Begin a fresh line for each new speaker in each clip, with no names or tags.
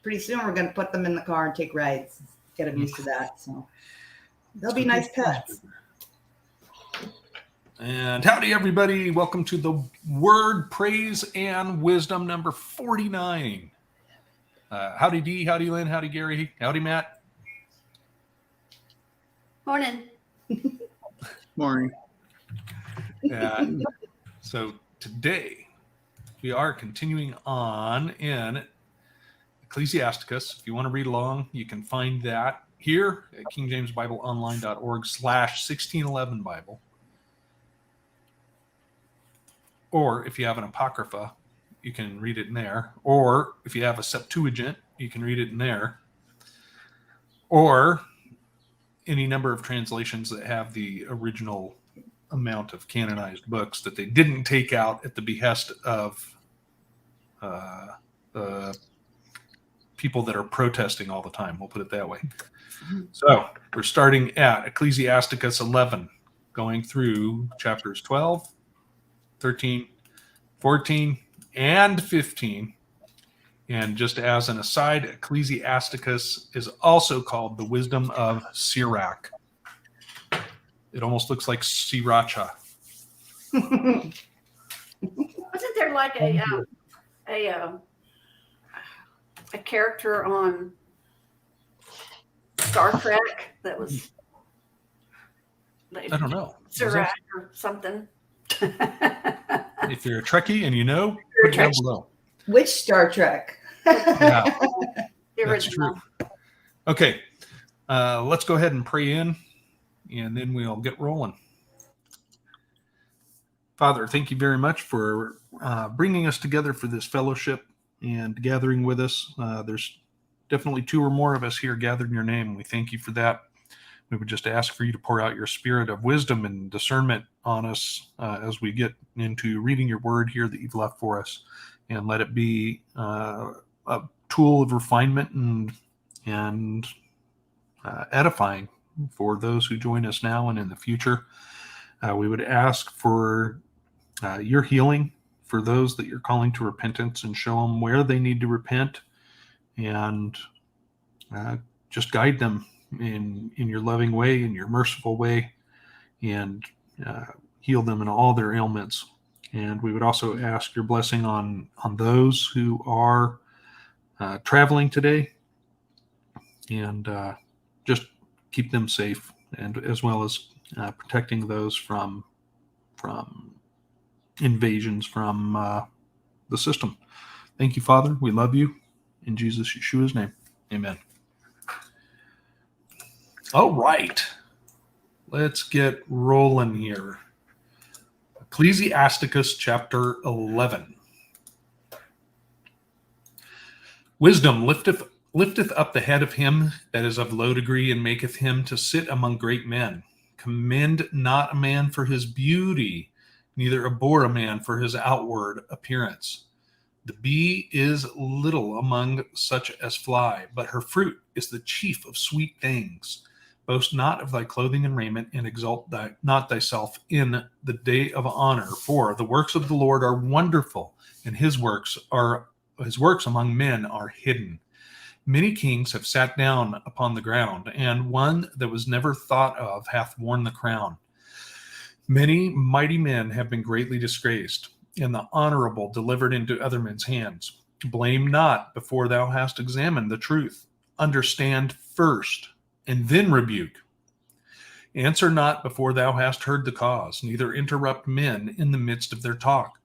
pretty soon we're going to put them in the car and take rides. Get them used to that. So they'll be nice pets.
And howdy, everybody. Welcome to the Word, Praise, and Wisdom number 49. Howdy, Dee. Howdy, Lynn. Howdy, Gary. Howdy, Matt.
Morning.
Morning.
So today we are continuing on in Ecclesiasticus. If you want to read along, you can find that here at kingjamesbibleonline.org/1611 Bible. Or if you have an Apocrypha, you can read it in there. Or if you have a Septuagint, you can read it in there. Or any number of translations that have the original amount of canonized books that they didn't take out at the behest of people that are protesting all the time. We'll put it that way. So we're starting at Ecclesiasticus 11, going through chapters 12, 13, 14, and 15. And just as an aside, Ecclesiasticus is also called the wisdom of Sirach. It almost looks like sriracha.
Wasn't there like a character on Star Trek that was?
I don't know.
Sirach or something.
If you're a Trekkie and you know, put it down below.
Which Star Trek?
Yeah,
The
that's
original.
true. Okay, let's go ahead and pray in, and then we'll get rolling. Father, thank you very much for bringing us together for this fellowship and gathering with us. There's definitely two or more of us here gathered in your name, and we thank you for that. We would just ask for you to pour out your spirit of wisdom and discernment on us as we get into reading your word here that you've left for us, and let it be a tool of refinement and edifying for those who join us now and in the future. We would ask for your healing for those that you're calling to repentance, and show them where they need to repent, and just guide them in your loving way, in your merciful way, and heal them in all their ailments. And we would also ask your blessing on those who are traveling today, and just keep them safe, and as well as protecting those from invasions from the system. Thank you, Father. We love you. In Jesus Yeshua's name, amen. All right. Let's get rolling here. Ecclesiasticus chapter 11. Wisdom lifteth up the head of him that is of low degree, and maketh him to sit among great men. Commend not a man for his beauty, neither abhor a man for his outward appearance. The bee is little among such as fly, but her fruit is the chief of sweet things. Boast not of thy clothing and raiment, and exalt not thyself in the day of honor. For the works of the Lord are wonderful, and his works among men are hidden. Many kings have sat down upon the ground, and one that was never thought of hath worn the crown. Many mighty men have been greatly disgraced, and the honorable delivered into other men's hands. Blame not before thou hast examined the truth. Understand first, and then rebuke. Answer not before thou hast heard the cause, neither interrupt men in the midst of their talk.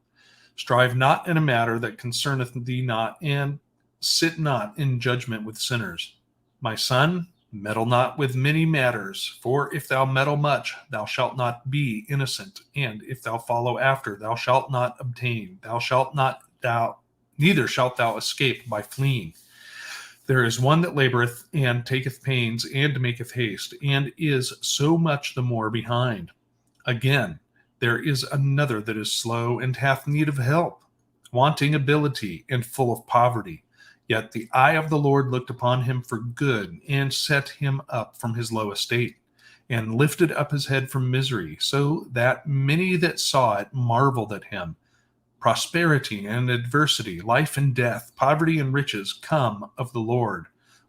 Strive not in a matter that concerneth thee not, and sit not in judgment with sinners. My son, meddle not with many matters, for if thou meddle much, thou shalt not be innocent, and if thou follow after, thou shalt not obtain. Neither shalt thou escape by fleeing. There is one that laboreth and taketh pains and maketh haste, and is so much the more behind. Again, there is another that is slow and hath need of help, wanting ability and full of poverty. Yet the eye of the Lord looked upon him for good, and set him up from his low estate, and lifted up his head from misery, so that many that saw it marveled at him. Prosperity and adversity, life and death, poverty and riches come of the Lord.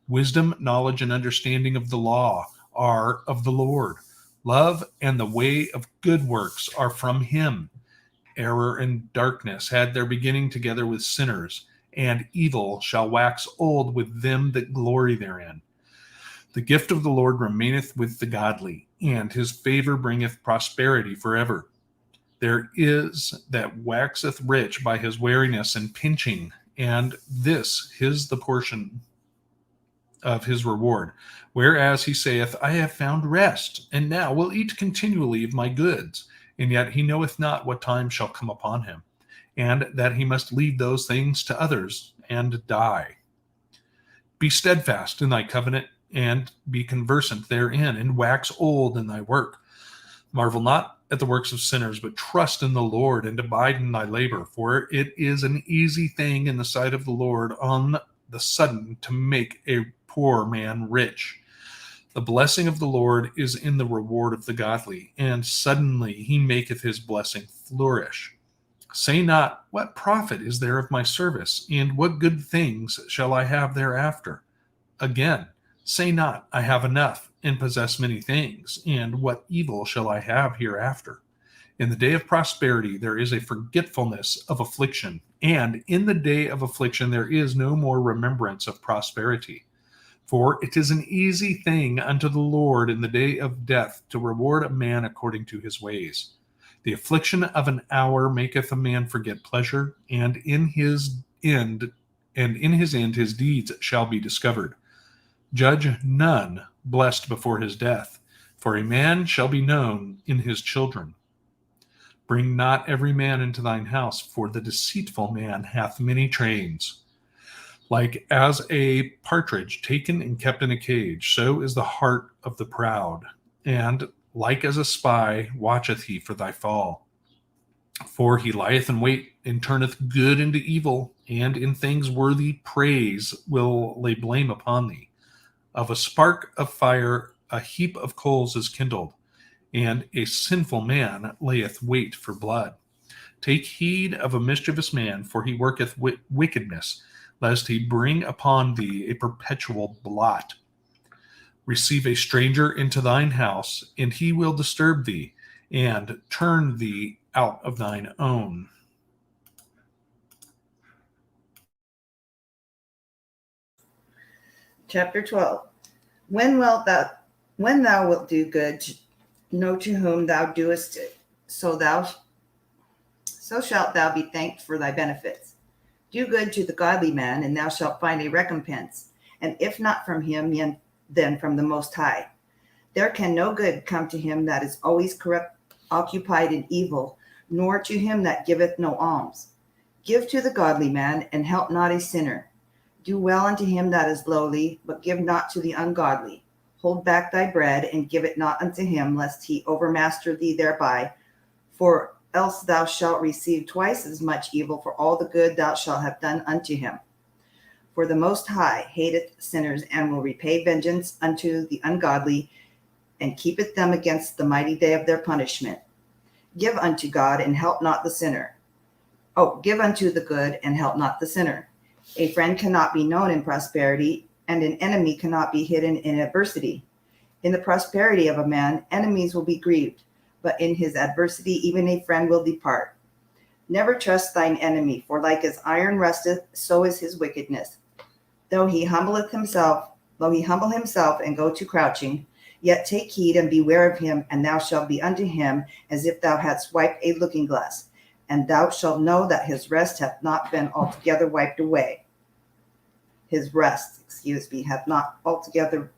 Wisdom, knowledge, and understanding of the law are of the Lord. Love and the way of good works are from him. Error and darkness had their beginning together with sinners, and evil shall wax old with them that glory therein. The gift of the Lord remaineth with the godly, and his favor bringeth prosperity forever. There is that waxeth rich by his wariness and pinching, and this is the portion of his reward. Whereas he saith, I have found rest, and now will eat continually of my goods, and yet he knoweth not what time shall come upon him, and that he must leave those things to others, and die. Be steadfast in thy covenant, and be conversant therein, and wax old in thy work. Marvel not at the works of sinners, but trust in the Lord, and abide in thy labor. For it is an easy thing in the sight of the Lord on the sudden to make a poor man rich. The blessing of the Lord is in the reward of the godly, and suddenly he maketh his blessing flourish. Say not, what profit is there of my service, and what good things shall I have thereafter? Again, say not, I have enough, and possess many things, and what evil shall I have hereafter? In the day of prosperity there is a forgetfulness of affliction, and in the day of affliction there is no more remembrance of prosperity. For it is an easy thing unto the Lord in the day of death to reward a man according to his ways. The affliction of an hour maketh a man forget pleasure, and in his end his deeds shall be discovered. Judge none blessed before his death, for a man shall be known in his children. Bring not every man into thine house, for the deceitful man hath many trains. Like as a partridge taken and kept in a cage, so is the heart of the proud. And like as a spy watcheth he for thy fall. For he lieth in wait, and turneth good into evil, and in things worthy praise will lay blame upon thee. Of a spark of fire a heap of coals is kindled, and a sinful man layeth wait for blood. Take heed of a mischievous man, for he worketh wickedness, lest he bring upon thee a perpetual blot. Receive a stranger into thine house, and he will disturb thee, and turn thee out of thine own.
Chapter 12. When thou wilt do good, know to whom thou doest it, so shalt thou be thanked for thy benefits. Do good to the godly man, and thou shalt find a recompense, and if not from him, then from the Most High. There can no good come to him that is always corrupt, occupied in evil, nor to him that giveth no alms. Give to the godly man, and help not a sinner. Do well unto him that is lowly, but give not to the ungodly. Hold back thy bread, and give it not unto him, lest he overmaster thee thereby. For else thou shalt receive twice as much evil for all the good thou shalt have done unto him. For the Most High hateth sinners, and will repay vengeance unto the ungodly, and keepeth them against the mighty day of their punishment. Give unto God, and help not the sinner. Give unto the good, and help not the sinner. A friend cannot be known in prosperity, and an enemy cannot be hidden in adversity. In the prosperity of a man, enemies will be grieved, but in his adversity even a friend will depart. Never trust thine enemy, for like as iron rusteth, so is his wickedness. Though he humble himself and go to crouching, yet take heed and beware of him, and thou shalt be unto him as if thou hadst wiped a looking glass, and thou shalt know that his rest hath not been altogether wiped away. His rest, hath not altogether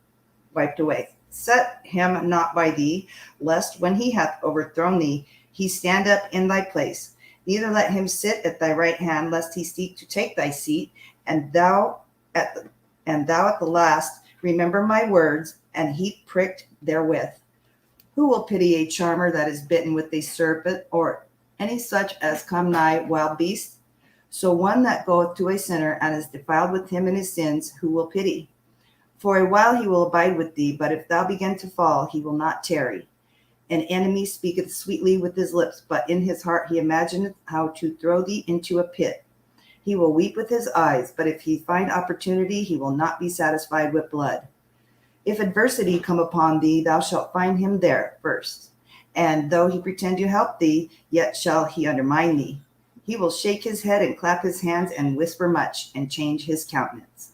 wiped away. Set him not by thee, lest when he hath overthrown thee, he stand up in thy place. Neither let him sit at thy right hand, lest he seek to take thy seat. And thou at the last remember my words, and he pricked therewith. Who will pity a charmer that is bitten with a serpent, or any such as come nigh wild beasts? So one that goeth to a sinner and is defiled with him in his sins, who will pity? For a while he will abide with thee, but if thou begin to fall, he will not tarry. An enemy speaketh sweetly with his lips, but in his heart he imagineth how to throw thee into a pit. He will weep with his eyes, but if he find opportunity, he will not be satisfied with blood. If adversity come upon thee, thou shalt find him there first. And though he pretend to help thee, yet shall he undermine thee. He will shake his head and clap his hands and whisper much and change his countenance.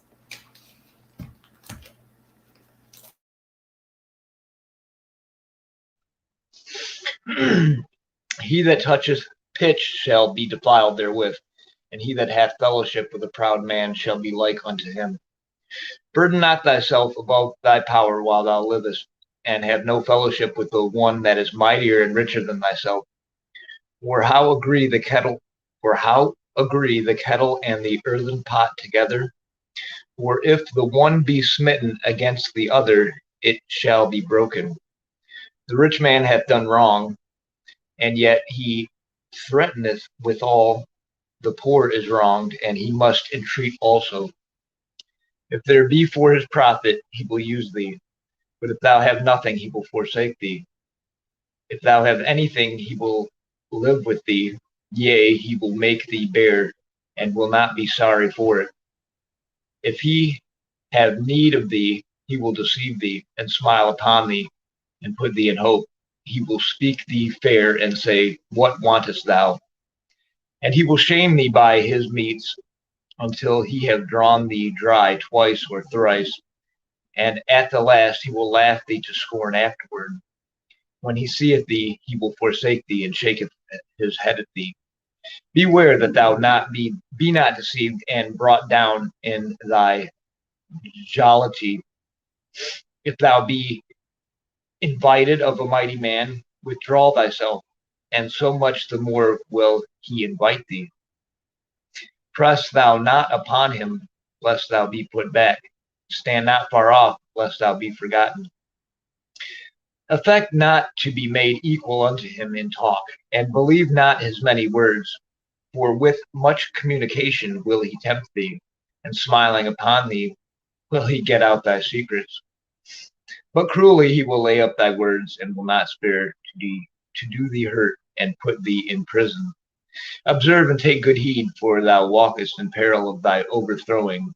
He that toucheth pitch shall be defiled therewith, and he that hath fellowship with a proud man shall be like unto him. Burden not thyself above thy power while thou livest, and have no fellowship with the one that is mightier and richer than thyself. For how agree the kettle and the earthen pot together? For if the one be smitten against the other, it shall be broken. The rich man hath done wrong, and yet he threateneth withal. The poor is wronged, and he must entreat also. If there be for his profit, he will use thee. But if thou have nothing, he will forsake thee. If thou have anything, he will live with thee. Yea, he will make thee bear, and will not be sorry for it. If he have need of thee, he will deceive thee, and smile upon thee, and put thee in hope. He will speak thee fair, and say, What wantest thou? And he will shame thee by his meats, until he have drawn thee dry twice or thrice. And at the last he will laugh thee to scorn afterward. When he seeth thee, he will forsake thee, and shaketh his head at thee. Beware that thou be not deceived and brought down in thy jollity. If thou be invited of a mighty man, withdraw thyself, and so much the more will he invite thee. Press thou not upon him, lest thou be put back. Stand not far off, lest thou be forgotten. Affect not to be made equal unto him in talk, and believe not his many words. For with much communication will he tempt thee, and smiling upon thee will he get out thy secrets. But cruelly he will lay up thy words, and will not spare to do thee hurt, and put thee in prison. Observe and take good heed, for thou walkest in peril of thy overthrowing.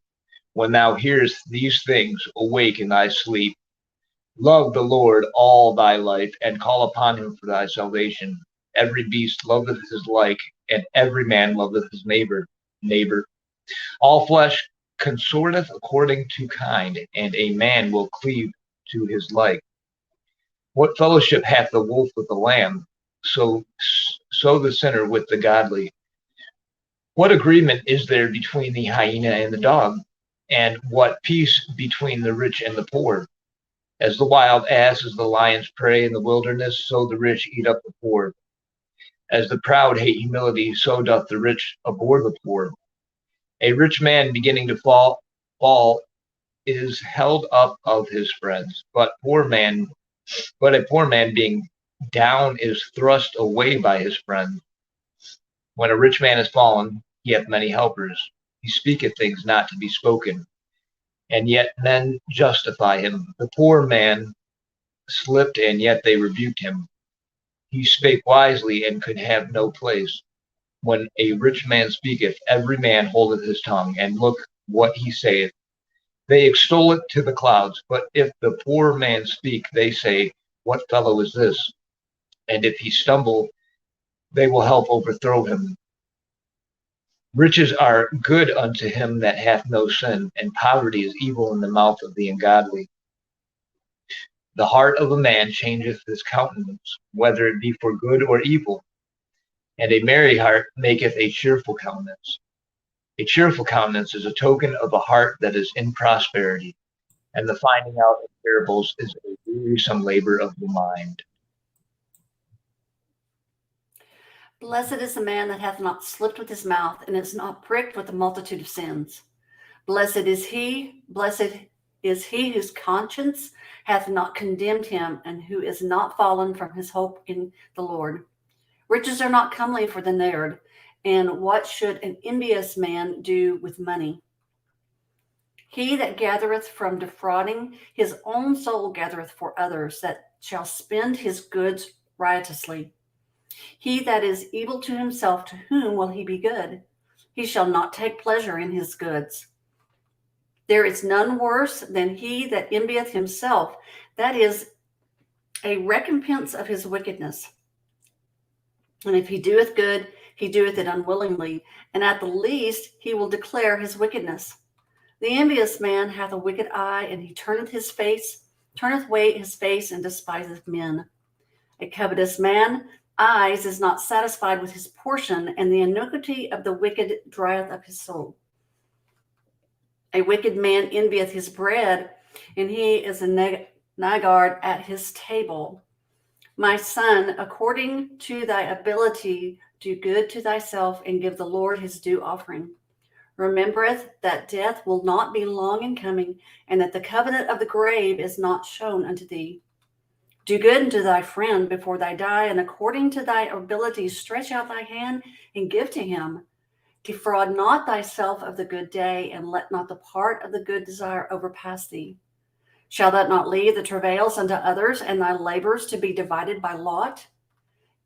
When thou hearest these things, awake in thy sleep. Love the Lord all thy life, and call upon him for thy salvation. Every beast loveth his like, and every man loveth his neighbor. All flesh consorteth according to kind, and a man will cleave to his like. What fellowship hath the wolf with the lamb? So the sinner with the godly. What agreement is there between the hyena and the dog? And what peace between the rich and the poor? As the wild ass is the lion's prey in the wilderness, so the rich eat up the poor. As the proud hate humility, so doth the rich abhor the poor. A rich man beginning to fall is held up of his friends, but a poor man being down is thrust away by his friends. When a rich man is fallen, he hath many helpers. He speaketh things not to be spoken, and yet men justify him. The poor man slipped, and yet they rebuked him. He spake wisely, and could have no place. When a rich man speaketh, every man holdeth his tongue, and look what he saith. They extol it to the clouds. But if the poor man speak, they say, What fellow is this? And if he stumble, they will help overthrow him. Riches are good unto him that hath no sin, and poverty is evil in the mouth of the ungodly. The heart of a man changeth his countenance, whether it be for good or evil, and a merry heart maketh a cheerful countenance. A cheerful countenance is a token of a heart that is in prosperity, and the finding out of parables is a wearisome labor of the mind.
Blessed is the man that hath not slipped with his mouth, and is not pricked with a multitude of sins. Blessed is he whose conscience hath not condemned him, and who is not fallen from his hope in the Lord. Riches are not comely for the nared, and what should an envious man do with money? He that gathereth from defrauding his own soul gathereth for others, that shall spend his goods riotously. He that is evil to himself, to whom will he be good? He shall not take pleasure in his goods. There is none worse than he that envieth himself. That is a recompense of his wickedness. And if he doeth good, he doeth it unwillingly, and at the least he will declare his wickedness. The envious man hath a wicked eye, and he turneth away his face, and despiseth men. A covetous man eyes is not satisfied with his portion, and the iniquity of the wicked drieth up his soul. A wicked man envieth his bread, and he is a niggard at his table. My son, according to thy ability, do good to thyself, and give the Lord his due offering. Remembereth that death will not be long in coming, and that the covenant of the grave is not shown unto thee. Do good unto thy friend before thy die, and according to thy ability stretch out thy hand and give to him. Defraud not thyself of the good day, and let not the part of the good desire overpass thee. Shall that not leave the travails unto others, and thy labors to be divided by lot?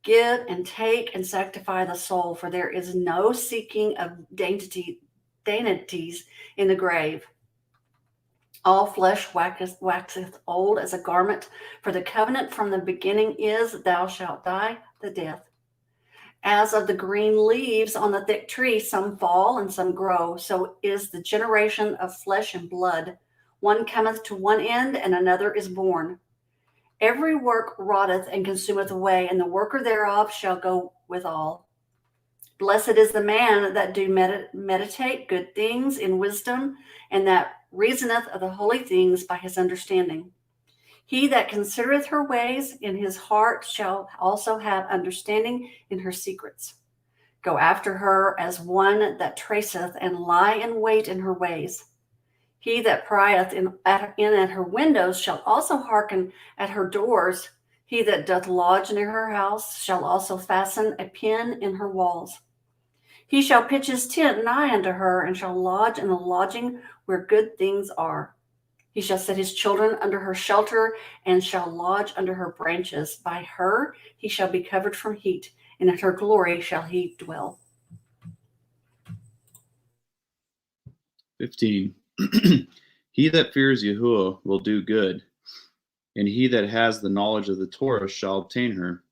Give and take and sanctify the soul, for there is no seeking of dainties in the grave. All flesh waxeth old as a garment, for the covenant from the beginning is, thou shalt die the death. As of the green leaves on the thick tree, some fall and some grow, so is the generation of flesh and blood. One cometh to one end, and another is born. Every work rotteth and consumeth away, and the worker thereof shall go withal. Blessed is the man that do meditate good things in wisdom, and that reasoneth of the holy things by his understanding. He that considereth her ways in his heart shall also have understanding in her secrets. Go after her as one that traceth, and lie in wait in her ways. He that prieth in at her windows shall also hearken at her doors. He that doth lodge near her house shall also fasten a pin in her walls. He shall pitch his tent nigh unto her, and shall lodge in the lodging where good things are. He shall set his children under her shelter, and shall lodge under her branches. By her he shall be covered from heat, and in her glory shall he dwell.
15. He that fears Yahuwah will do good, and he that has the knowledge of the Torah shall obtain her.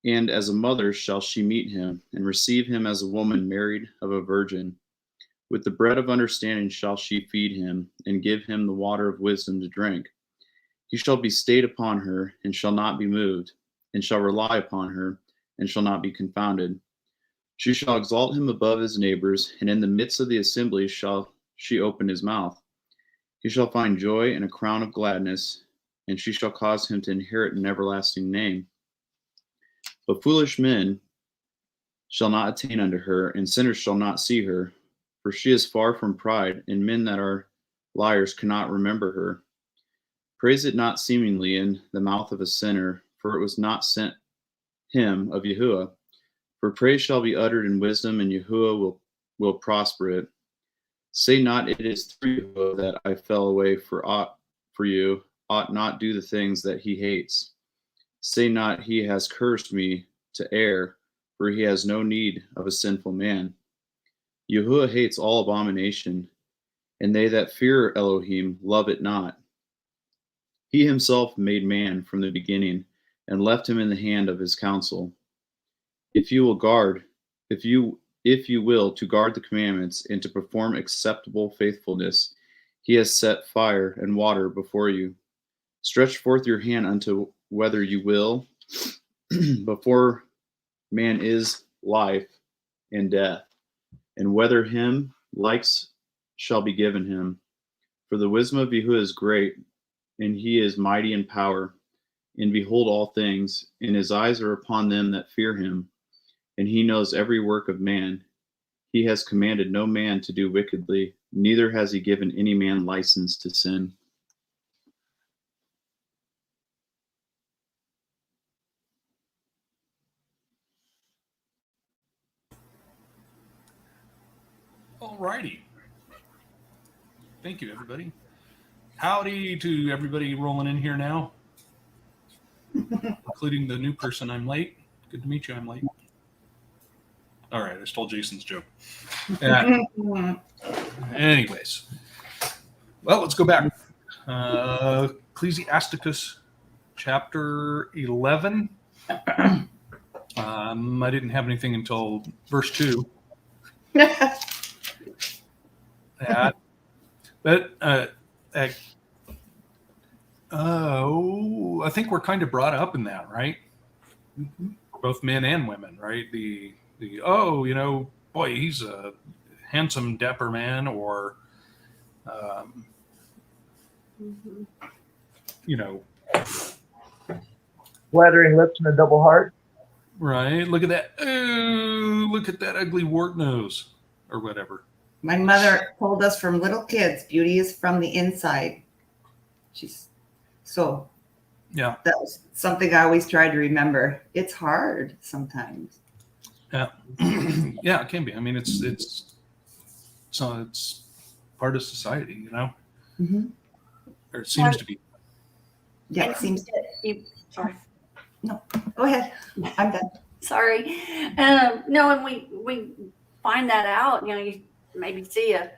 And as a mother shall she meet him, and receive him as a woman married of a virgin. With the bread of understanding shall she feed him, and give him the water of wisdom to drink. He shall be stayed upon her, and shall not be moved, and shall rely upon her, and shall not be confounded. She shall exalt him above his neighbors, and in the midst of the assembly shall she open his mouth. He shall find joy and a crown of gladness, and she shall cause him to inherit an everlasting name. But foolish men shall not attain unto her, and sinners shall not see her, for she is far from pride, and men that are liars cannot remember her. Praise it not seemingly in the mouth of a sinner, for it was not sent him of Yahuwah. For praise shall be uttered in wisdom, and Yahuwah will prosper it. Say not, it is through Yahuwah that I fell away for you, ought not do the things that he hates. Say not, he has cursed me to err, for he has no need of a sinful man. Yahuwah hates all abomination, and they that fear Elohim love it not. He himself made man from the beginning, and left him in the hand of his counsel. If you will to guard the commandments, and to perform acceptable faithfulness, he has set fire and water before you. Stretch forth your hand unto whether you will. Before man is life and death, and whether him likes shall be given him. For the wisdom of Yahuwah is great, and he is mighty in power, and behold all things, and his eyes are upon them that fear him, and he knows every work of man. He has commanded no man to do wickedly, neither has he given any man license to sin.
Alrighty. Thank you, everybody. Howdy to everybody rolling in here now, including the new person. I'm late. Good to meet you. I'm late. All right, I stole Jason's joke. Anyways, well, let's go back. Ecclesiasticus chapter 11. I didn't have anything until verse 2. I think we're kind of brought up in that, right?
Mm-hmm.
Both men and women, right? Boy, he's a handsome, dapper man, or,
Flattering lips and a double heart.
right? Look at that. Oh, look at that ugly wart nose, or whatever.
My mother told us from little kids, beauty is from the inside.
Yeah.
That was something I always tried to remember. It's hard sometimes.
Yeah. Yeah, it can be. I mean, it's part of society,
Mm-hmm.
or it seems to be.
Yeah,
And
it seems.
Sorry.
No, go ahead. I'm done.
Sorry. No, and we find that out. You maybe see a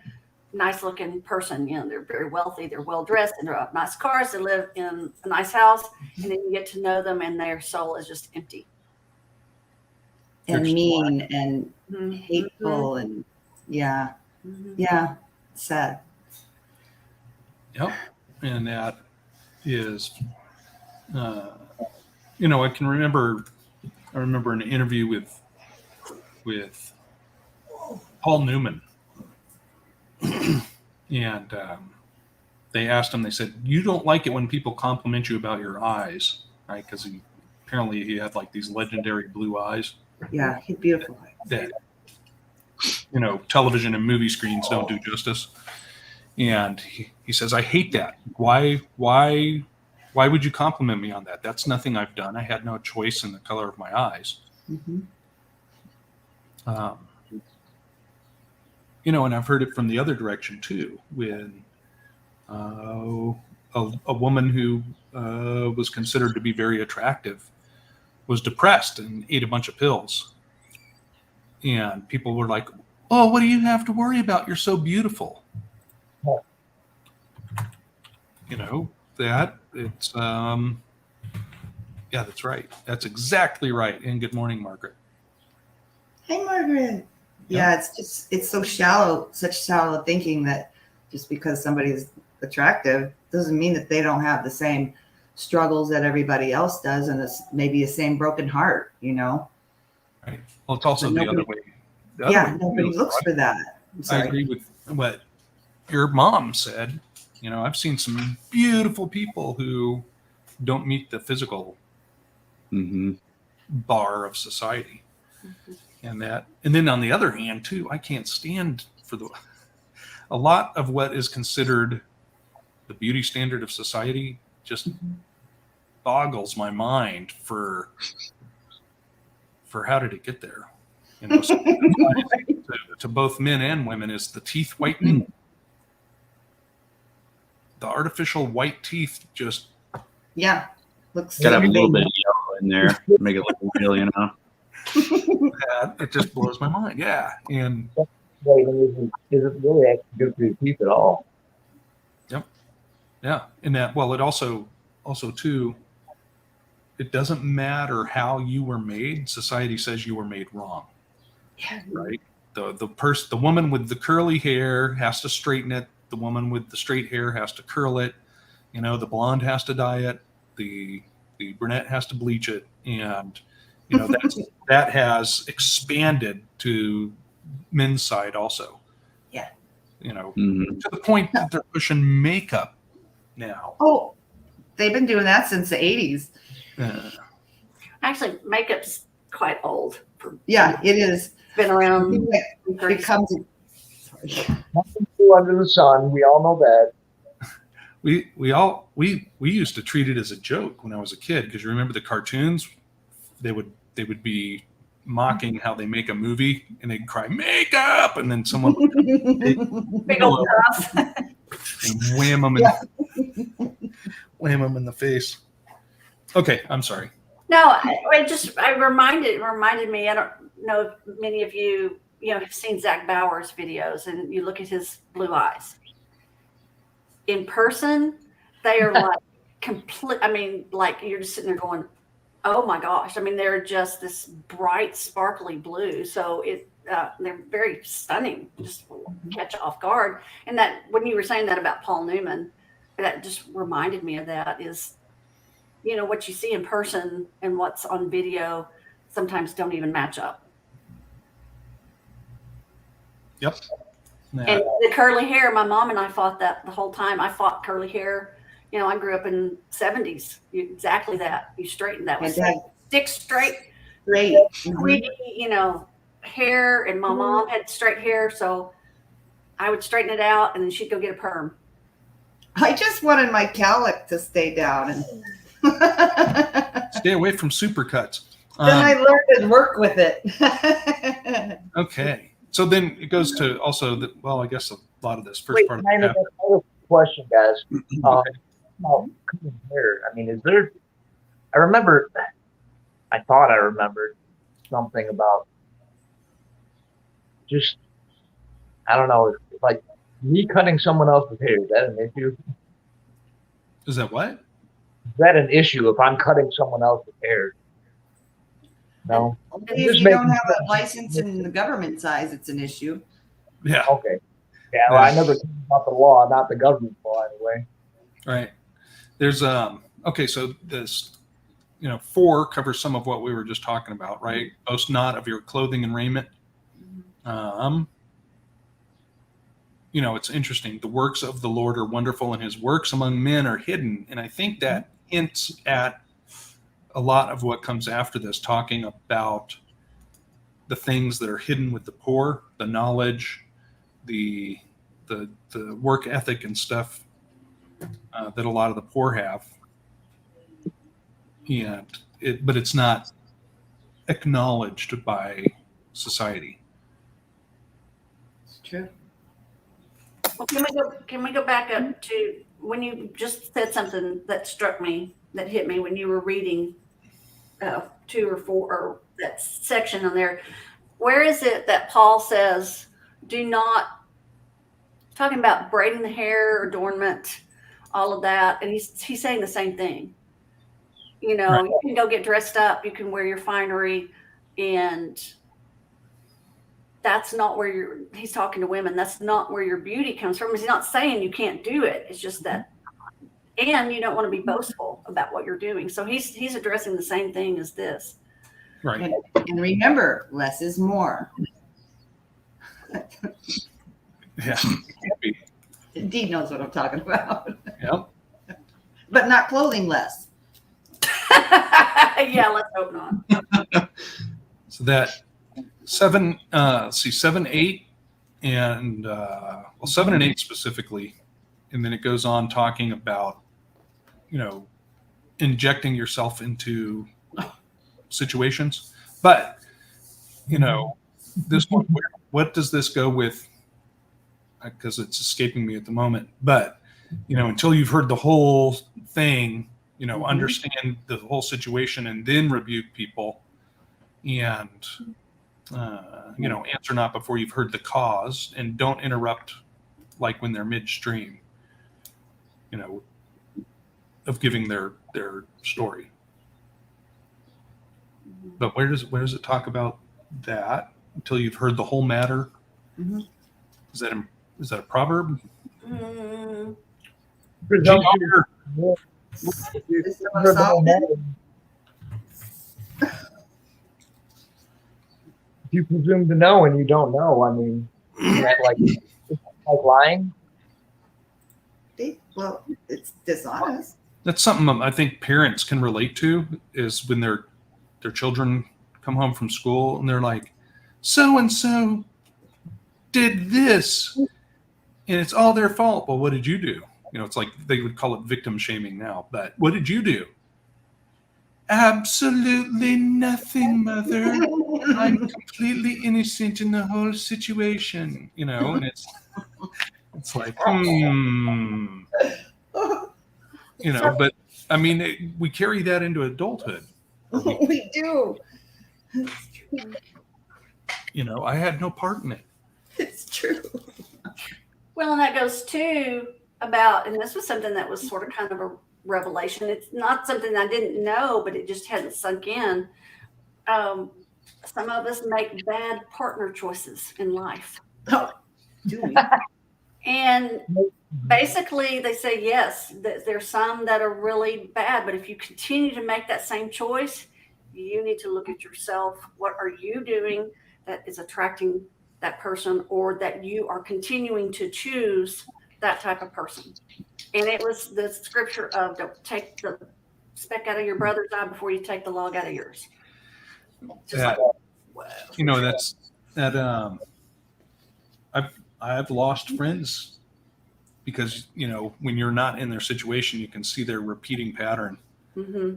nice looking person. They're very wealthy, they're well dressed, and they have nice cars. They live in a nice house, and then you get to know them, and their soul is just empty
And
There's
mean and
Mm-hmm.
hateful and yeah, sad.
Yep. And that is, I remember an interview with Paul Newman. And they asked him, they said, you don't like it when people compliment you about your eyes, right? Because apparently he had like these legendary blue eyes
Yeah, he's beautiful.
that, television and movie screens don't do justice. And he says, I hate that. Why would you compliment me on that? That's nothing I've done. I had no choice in the color of my eyes.
Mm-hmm.
And I've heard it from the other direction too, when a woman who was considered to be very attractive was depressed and ate a bunch of pills. And people were like, oh, what do you have to worry about? You're so beautiful. That it's, that's right. That's exactly right. And good morning, Margaret.
Hey, Margaret. Yeah, it's so shallow, such shallow thinking that just because somebody's attractive doesn't mean that they don't have the same struggles that everybody else does, and it's maybe the same broken heart,
Right. Well, it's also the other way.
Nobody looks for that.
I agree with what your mom said. I've seen some beautiful people who don't meet the physical bar of society. And then on the other hand too, I can't stand for a lot of what is considered the beauty standard of society just boggles my mind for how did it get there? To both men and women is the teeth whitening. The artificial white teeth just
looks
Gotta have a little bit of yellow in there, make it look real,
it just blows my mind. Yeah. And
Isn't really actually good for your teeth at all.
Yep. Yeah. And that, well, it also too, it doesn't matter how you were made. Society says you were made wrong.
Yeah.
Right. The woman with the curly hair has to straighten it. The woman with the straight hair has to curl it. The blonde has to dye it. The brunette has to bleach it. And, that has expanded to men's side also.
Yeah.
To the point that they're pushing makeup now.
Oh, they've been doing that since the 80s.
Actually, makeup's quite old.
Yeah, it is.
Been around.
It comes.
Nothing new under the sun. We all know that.
We used to treat it as a joke when I was a kid, because you remember the cartoons, they would be mocking how they make a movie and they'd cry makeup, and then someone would
Big old puff.
and wham them in the face. Okay, I'm sorry.
No, it reminded me. I don't know if many of you have seen Zach Bauer's videos, and you look at his blue eyes. In person, they are like complete. I mean, like you're just sitting there going, "Oh my gosh!" I mean, they're just this bright, sparkly blue. So they're very stunning. Just catch off guard. And that when you were saying that about Paul Newman, that just reminded me of that. Is what you see in person and what's on video sometimes don't even match up.
Yep.
And the curly hair, my mom and I fought that the whole time. I fought curly hair. I grew up in 70s. Exactly that. You straighten that. Was stick straight, sweet, hair. And my mom had straight hair. So I would straighten it out and then she'd go get a perm.
I just wanted my cowlick to stay down and
stay away from supercuts.
Then I learned to work with it.
Okay. So then it goes to also I guess a lot of this first part of
the question, guys. About cutting hair. I mean, I thought I remembered something about just, I don't know, like me cutting someone else's hair. Is that an issue?
Is that what?
Is that an issue if I'm cutting someone else's hair? No.
If you don't have a license in the government size, it's an issue.
Yeah.
Okay. Yeah, well, I never think about the law, not the government law anyway.
Right. There's okay, so this 4 covers some of what we were just talking about, right? Boast not of your clothing and raiment. It's interesting. The works of the Lord are wonderful, and his works among men are hidden. And I think that hints at a lot of what comes after this, talking about the things that are hidden with the poor, the knowledge, the work ethic and stuff that a lot of the poor have. But it's not acknowledged by society.
It's true.
Well, can we go back up to when you just said something that struck me, that hit me when you were reading 2 or 4 or that section on there. Where is it that Paul says, do not, talking about braiding the hair, adornment, all of that, and he's saying the same thing. Right. You can go get dressed up, you can wear your finery, and that's not where he's talking to women. That's not where your beauty comes from. He's not saying you can't do it. It's just that, and you don't want to be boastful about what you're doing. So he's addressing the same thing as this.
Right.
And remember, less is more.
Yeah.
Dee knows what I'm talking about.
Yep.
But not clothing less.
Yeah, let's hope not.
So that 7, 8, and 7 and 8 specifically, and then it goes on talking about, injecting yourself into situations. But, this one, what does this go with? Because it's escaping me at the moment. But, until you've heard the whole thing, understand the whole situation and then rebuke people and, answer not before you've heard the cause, and don't interrupt like when they're midstream, of giving their story. But where does it talk about that until you've heard the whole matter? Mm-hmm. Is that a proverb?
Mm-hmm. If you presume to know and you don't know, I mean, is that like lying?
Well, it's dishonest.
That's something I think parents can relate to, is when their children come home from school and they're like, so-and-so did this and it's all their fault. Well, what did you do? It's like they would call it victim shaming now, but what did you do? Absolutely nothing, Mother. I'm completely innocent in the whole situation, and it's It's like, but I mean, we carry that into adulthood.
We do.
I had no part in it.
It's true.
Well, and that goes too about, and this was something that was sort of kind of a revelation. It's not something I didn't know, but it just hadn't sunk in. Some of us make bad partner choices in life.
Oh, do we?
And basically they say, yes, there's some that are really bad, but if you continue to make that same choice, you need to look at yourself. What are you doing that is attracting that person, or that you are continuing to choose that type of person? And it was the scripture of, don't take the speck out of your brother's eye before you take the log out of yours.
That's that. I've lost friends because when you're not in their situation, you can see their repeating pattern.
Mm-hmm.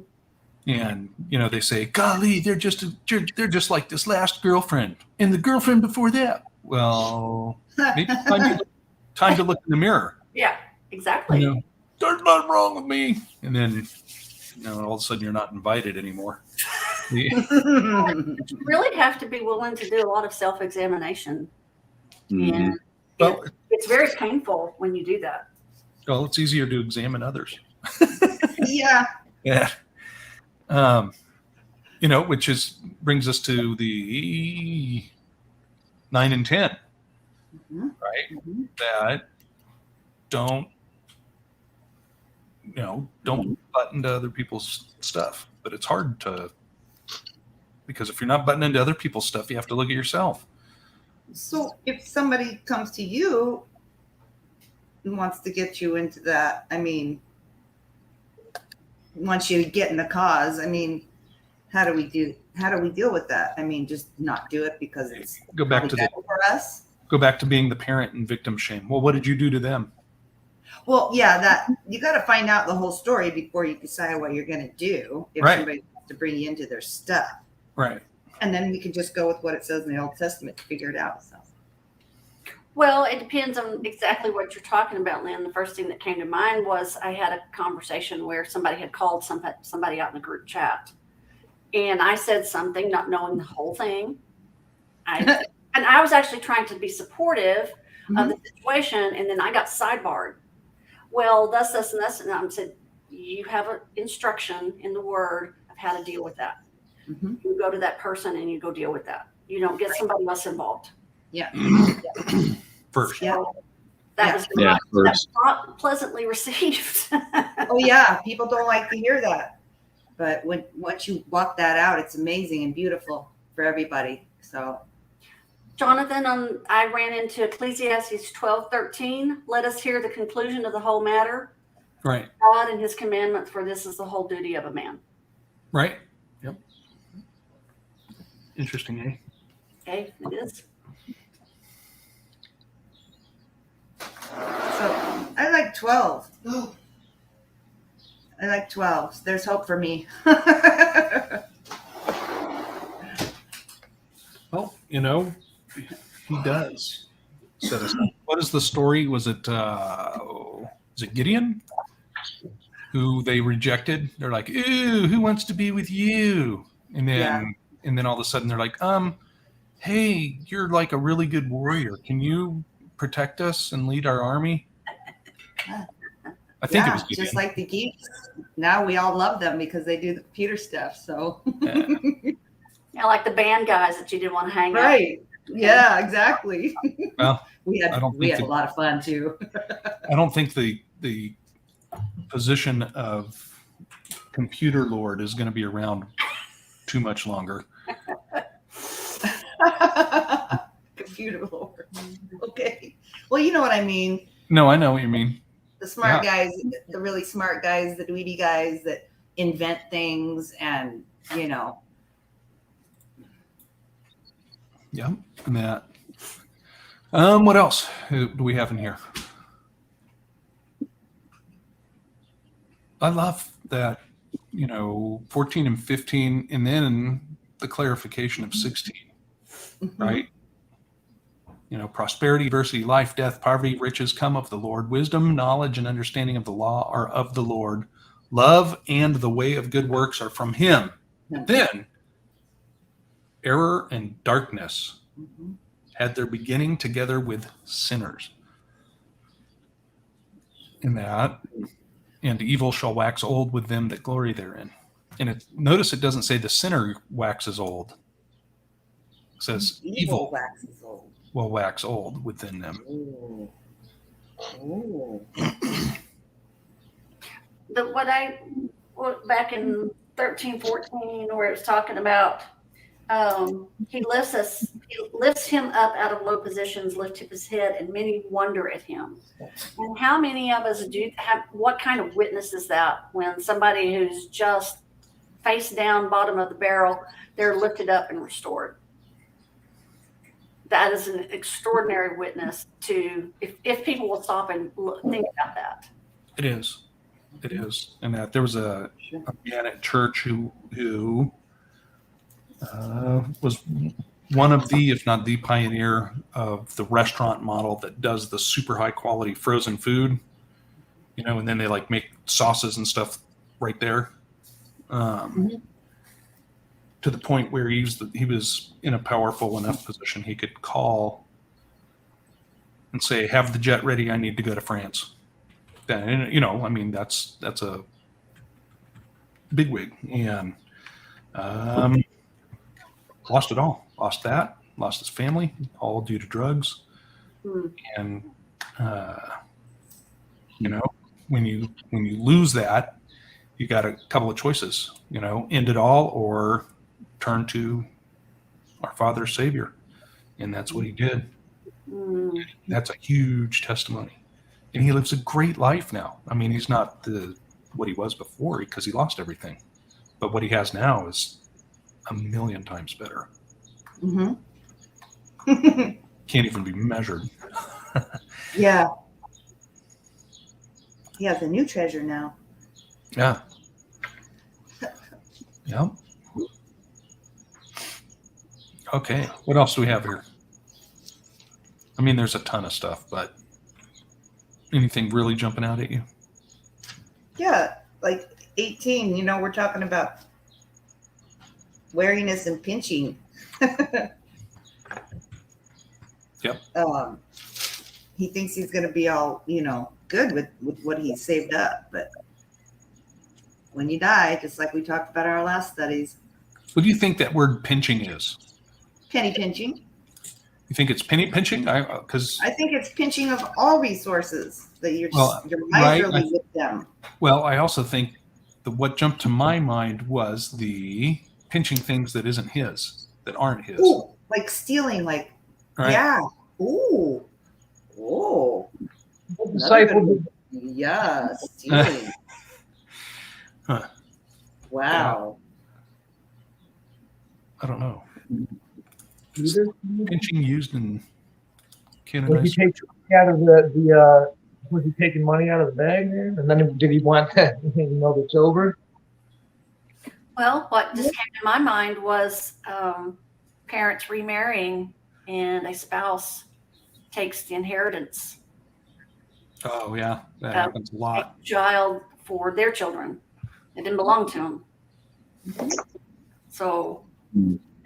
And they say, "Golly, they're just like this last girlfriend and the girlfriend before that." Well, maybe time to look in the mirror.
Yeah, exactly.
There's nothing wrong with me, and then all of a sudden you're not invited anymore.
You really have to be willing to do a lot of self-examination.
Mhm.
And it's very painful when you do that.
Well, it's easier to examine others.
Yeah.
Yeah. Which brings us to the 9 and 10,
Mhm.
right?
Mhm.
That don't butt into other people's stuff. But it's hard because if you're not butting into other people's stuff, you have to look at yourself.
So if somebody comes to you and wants to get you into that, I mean, once you get in the cause, I mean, how do we deal with that? I mean, just not do it because it's
Go back to
better for us.
Go back to being the parent and victim shame. Well, what did you do to them?
Well, yeah, that you got to find out the whole story before you decide what you're going to do. If
Right.
somebody wants to bring you into their stuff,
Right.
and then we can just go with what it says in the Old Testament to figure it out. So.
Well, it depends on exactly what you're talking about, Lynn. The first thing that came to mind was I had a conversation where somebody had called somebody out in a group chat. And I said something, not knowing the whole thing. And I was actually trying to be supportive of the situation. And then I got sidebarred. Well, thus, and thus. And I said, you have an instruction in the word of how to deal with that.
Mm-hmm.
You go to that person and you go deal with that. You don't get somebody else involved.
Yeah.
First.
Yeah.
That was not pleasantly received.
Oh yeah, people don't like to hear that, but once you walk that out, it's amazing and beautiful for everybody. So,
Jonathan, I ran into Ecclesiastes 12:13. Let us hear the conclusion of the whole matter.
Right.
God and His commandments, for this is the whole duty of a man.
Right. Yep. Interesting, eh?
Okay, it is.
So I like 12. I like 12. There's hope for me.
Well, he does set us up. What is the story? Was it Gideon who they rejected? They're like, "Ooh, who wants to be with you?" And then all of a sudden they're like, "Hey, you're like a really good warrior. Can you protect us and lead our army?" I think it was Gideon.
Just like the geeks. Now we all love them because they do the computer stuff. So
Yeah, like the band guys that you didn't want to hang out.
right. Yeah, exactly.
Well,
we had a lot of fun too.
I don't think the position of computer lord is going to be around too much longer.
Computer lord. Okay. Well, you know what I mean.
No, I know what you mean.
The smart guys, the really smart guys, the dweeby guys that invent things and,
Yeah, and that. What else do we have in here? I love that, 14 and 15, and then the clarification of 16, right? prosperity, adversity, life, death, poverty, riches come of the Lord. Wisdom, knowledge, and understanding of the law are of the Lord. Love and the way of good works are from him. But then error and darkness had their beginning together with sinners. In that, and evil shall wax old with them that glory therein. And notice it doesn't say the sinner waxes old. It says evil
waxes old.
Will wax old within them.
Ooh. Ooh.
Back in 13:14, where it was talking about he lifts him up out of low positions, lift up his head, and many wonder at him. And how many of us what kind of witness is that when somebody who's just face down, bottom of the barrel, they're lifted up and restored? That is an extraordinary witness to, if people will stop and think about that.
It is. And that there was a man at church who was one of the, if not the pioneer of the restaurant model that does the super high quality frozen food, and then they like make sauces and stuff right there. To the point where he was in a powerful enough position he could call and say, "Have the jet ready. I need to go to France." Then that's a bigwig, and lost it all. Lost that. Lost his family, all due to drugs. And when you lose that, you got a couple of choices. End it all or turn to our Father Savior, and that's what he did. That's a huge testimony, and he lives a great life now. I mean, he's not what he was before because he lost everything, but what he has now is a million times better. Can't even be measured.
Yeah, he has a new treasure now.
Yeah. Yep. Okay, what else do we have here? I mean, there's a ton of stuff, but anything really jumping out at you?
Yeah, like 18, we're talking about wariness and pinching.
Yep.
He thinks he's going to be all, good with what he saved up. But when you die, just like we talked about in our last studies.
What do you think that word pinching is?
Penny pinching.
You think it's penny pinching?
I think it's pinching of all resources that you're miserly with them.
Well, I also think what jumped to my mind was the pinching things that isn't his, that aren't his.
Ooh, like stealing, like,
right?
Yeah. Ooh.
Disciple.
Yeah, stealing.
Huh.
Wow.
I don't know.
Either.
Pinching used in
Was he
canonized.
taking out of was he taking money out of the bag there? And then did he want that, the silver?
Well, what just came to my mind was parents remarrying and a spouse takes the inheritance.
Oh yeah, that happens a lot.
A child for their children. It didn't belong to them. So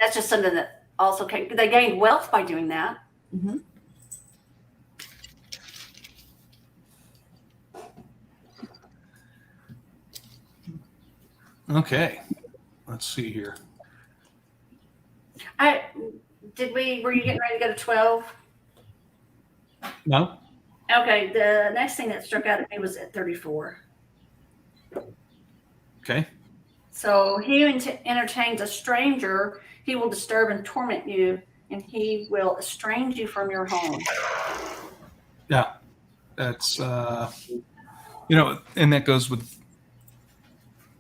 that's just something that also they gained wealth by doing that.
Mm-hmm.
Okay, let's see here.
Were you getting ready to go to 12?
No.
Okay, the next thing that struck out at me was at 34.
Okay.
So he entertains a stranger, he will disturb and torment you, and he will estrange you from your home.
Yeah, that's and that goes with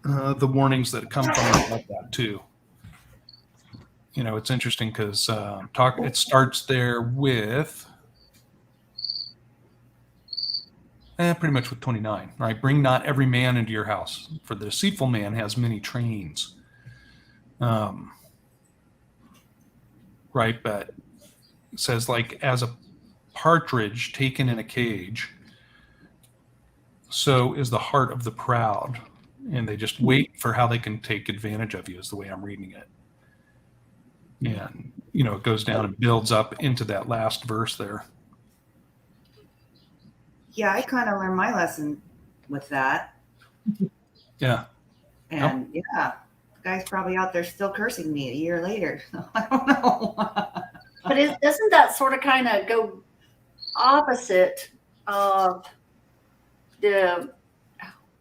the warnings that come from about that too. It's interesting because it starts there with pretty much with 29, right? Bring not every man into your house, for the deceitful man has many trains. Right, but It says, like, as a partridge taken in a cage, so is the heart of the proud. And they just wait for how they can take advantage of you, is the way I'm reading it. And, it goes down and builds up into that last verse there.
Yeah, I kind of learned my lesson with that.
Yeah.
And yeah, the guy's probably out there still cursing me a year later. I don't know.
But doesn't that sort of kind of go opposite of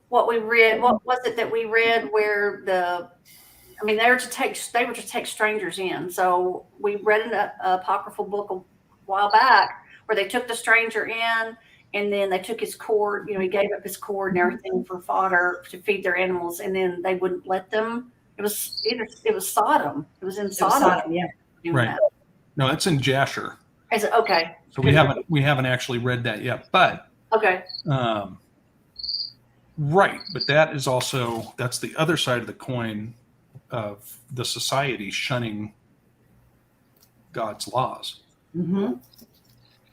what we read? What was it that we read where they were to take strangers in. So we read an apocryphal book a while back where they took the stranger in, and then they took his cord. He gave up his cord and everything for fodder to feed their animals, and then they wouldn't let them. It was Sodom. It was in Sodom.
Yeah.
Right. That. No, it's in Jasher.
Is it okay?
So we haven't actually read that yet, but
okay.
Right, but that's the other side of the coin of the society shunning God's laws.
Mm-hmm.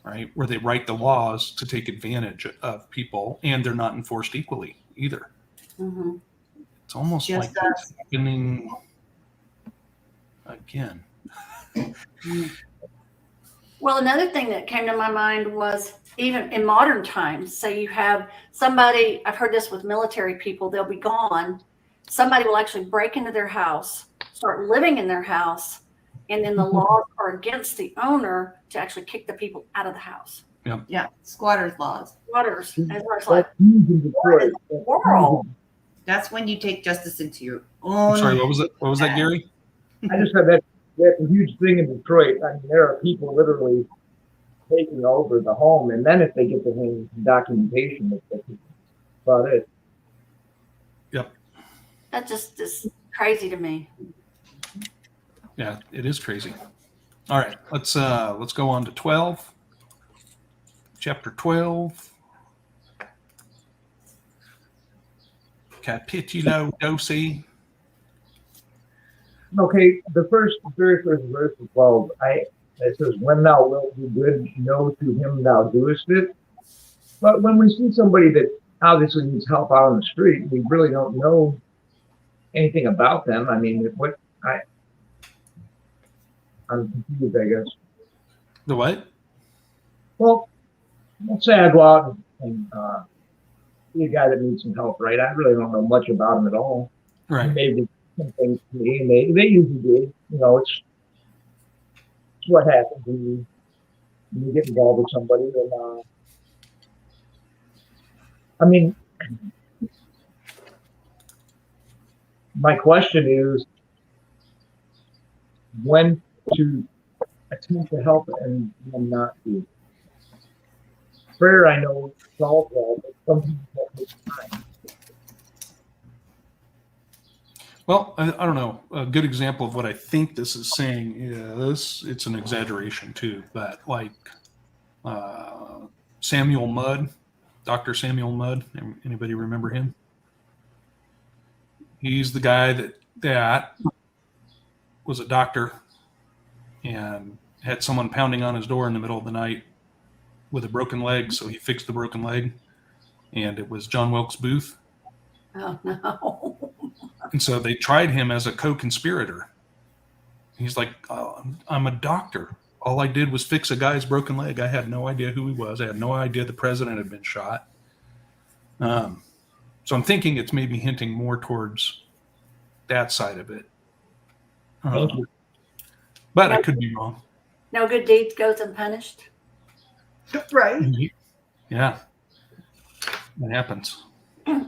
Right, where they write the laws to take advantage of people, and they're not enforced equally either.
Mm-hmm.
It's almost
Just
like it's happening again.
Well, another thing that came to my mind was even in modern times, say you have somebody, I've heard this with military people, they'll be gone. Somebody will actually break into their house, start living in their house, and then the laws are against the owner to actually kick the people out of the house.
Yeah, squatters laws.
Squatters. And it's like, what in the world?
That's when you take justice into your own.
I'm sorry, what was it? What was that, Gary?
I just said that's a huge thing in Detroit. I mean, there are people literally taking over the home, and then if they get the documentation, that's about it.
Yep.
That just is crazy to me.
Yeah, it is crazy. All right, let's go on to 12. Chapter 12. Capitulo 12.
Okay, the very first verse of 12, it says, "When thou wilt do good, know to him thou doest it." But when we see somebody that obviously needs help out on the street, we really don't know anything about them. I mean, I'm confused, I guess.
The what?
Well, let's say I go out and see a guy that needs some help, right? I really don't know much about him at all.
Right.
Maybe some things to me, and they usually do. It's what happens when you get involved with somebody. And I mean, my question is when to attempt to help and when not to. Prayer, I know, solves all, but some people take time.
Well, I don't know. A good example of what I think this is saying is, it's an exaggeration too, but like Samuel Mudd, Dr. Samuel Mudd. Anybody remember him? He's the guy that was a doctor and had someone pounding on his door in the middle of the night with a broken leg, so he fixed the broken leg, and it was John Wilkes Booth.
Oh, no.
And so they tried him as a co-conspirator. He's like, oh, I'm a doctor. All I did was fix a guy's broken leg. I had no idea who he was. I had no idea the president had been shot. So I'm thinking it's maybe hinting more towards that side of it. But I could be wrong.
No good deed goes unpunished.
Right.
Yeah. It happens.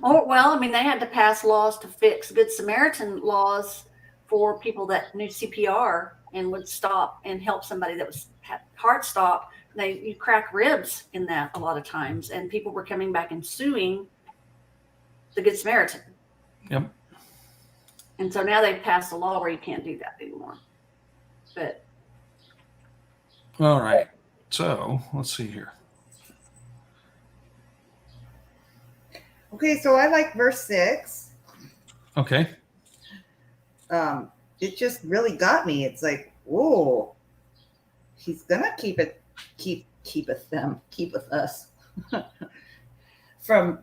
Oh, well, I mean, they had to pass laws to fix Good Samaritan laws for people that knew CPR and would stop and help somebody that had heart stop. You crack ribs in that a lot of times, and people were coming back and suing the Good Samaritan.
Yep.
And so now they've passed a law where you can't do that anymore. But
all right. So let's see here.
Okay, so I like verse 6.
Okay.
It just really got me. It's like, whoa. he's gonna keepeth us from,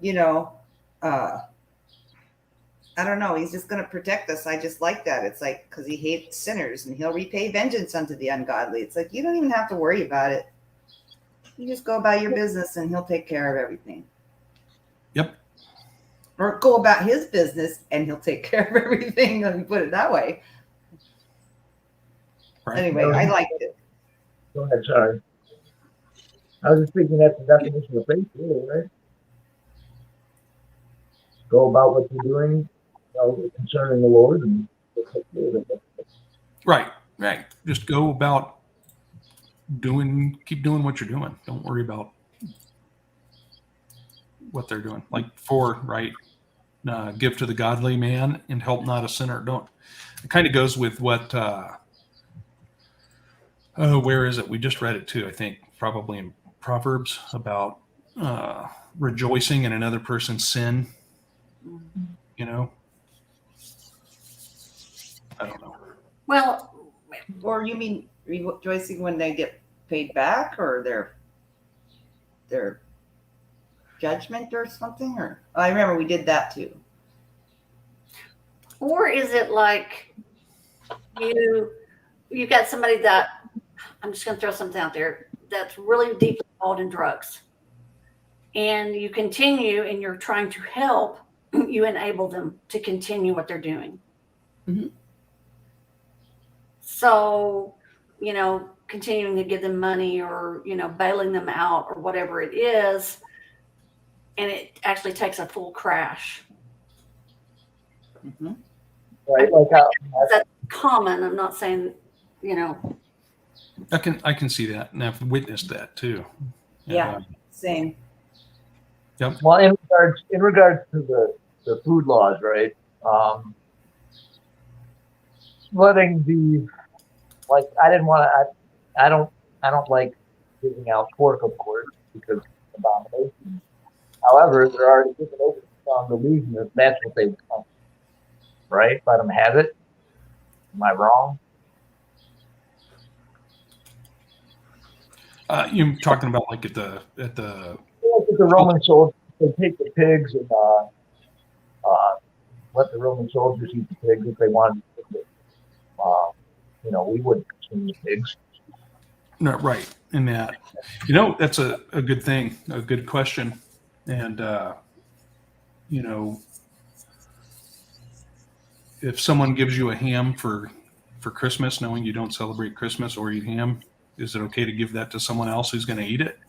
I don't know. He's just going to protect us. I just like that. It's like, because he hates sinners and he'll repay vengeance unto the ungodly. It's like, you don't even have to worry about it. You just go about your business and he'll take care of everything.
Yep.
Or go about his business and he'll take care of everything. Let me put it that way.
Right.
Anyway, I liked it.
Go ahead, sorry. I was just thinking that's the definition of faith, really, right? Go about what you're doing, concerning the Lord, and
Right. Just go about keep doing what you're doing. Don't worry about what they're doing. Like 4, right? Give to the godly man and help not a sinner. Don't. It kind of goes with what. Where is it? We just read it too. I think probably in Proverbs about rejoicing in another person's sin. I don't know.
Well,
Or you mean rejoicing when they get paid back, or their judgment or something? Or I remember we did that too.
or is it like you got somebody that, I'm just going to throw something out there, that's really deeply involved in drugs, and you continue and you're trying to help, you enable them to continue what they're doing.
Mm-hmm.
So, continuing to give them money or, bailing them out or whatever it is, and it actually takes a full crash.
Mm-hmm.
right,
That's common. I'm not saying,
I can see that, and I've witnessed that too.
Yeah, same.
Yep.
well, in regards to the food laws, right? Letting I didn't want to. I don't like giving out pork, of course, because it's an abomination. However, they're already given over to strong delusion that that's what they want, right? Let them have it. Am I wrong?
You're talking about like at the
The Roman soldiers, they take the pigs and let the Roman soldiers eat the pigs if they wanted to. We wouldn't consume the pigs.
no, right in that. That's a good thing, a good question, and if someone gives you a ham for Christmas, knowing you don't celebrate Christmas or eat ham, is it okay to give that to someone else who's going to eat it?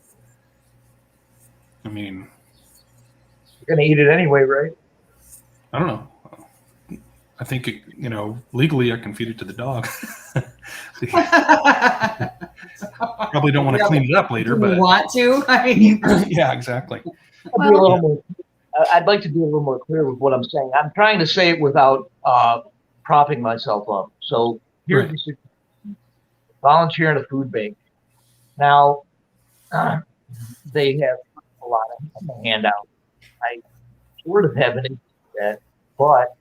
I mean,
You're going to eat it anyway, right?
I don't know. I think legally I can feed it to the dog. Probably don't want to clean it up later,
Do
but
you want to? I mean,
yeah, exactly.
I'd like to be a little more clear with what I'm saying. I'm trying to say it without propping myself up. So here's
Right.
the situation. Volunteer in a food bank. Now, they have a lot of handouts. I sort of have an interest in that, but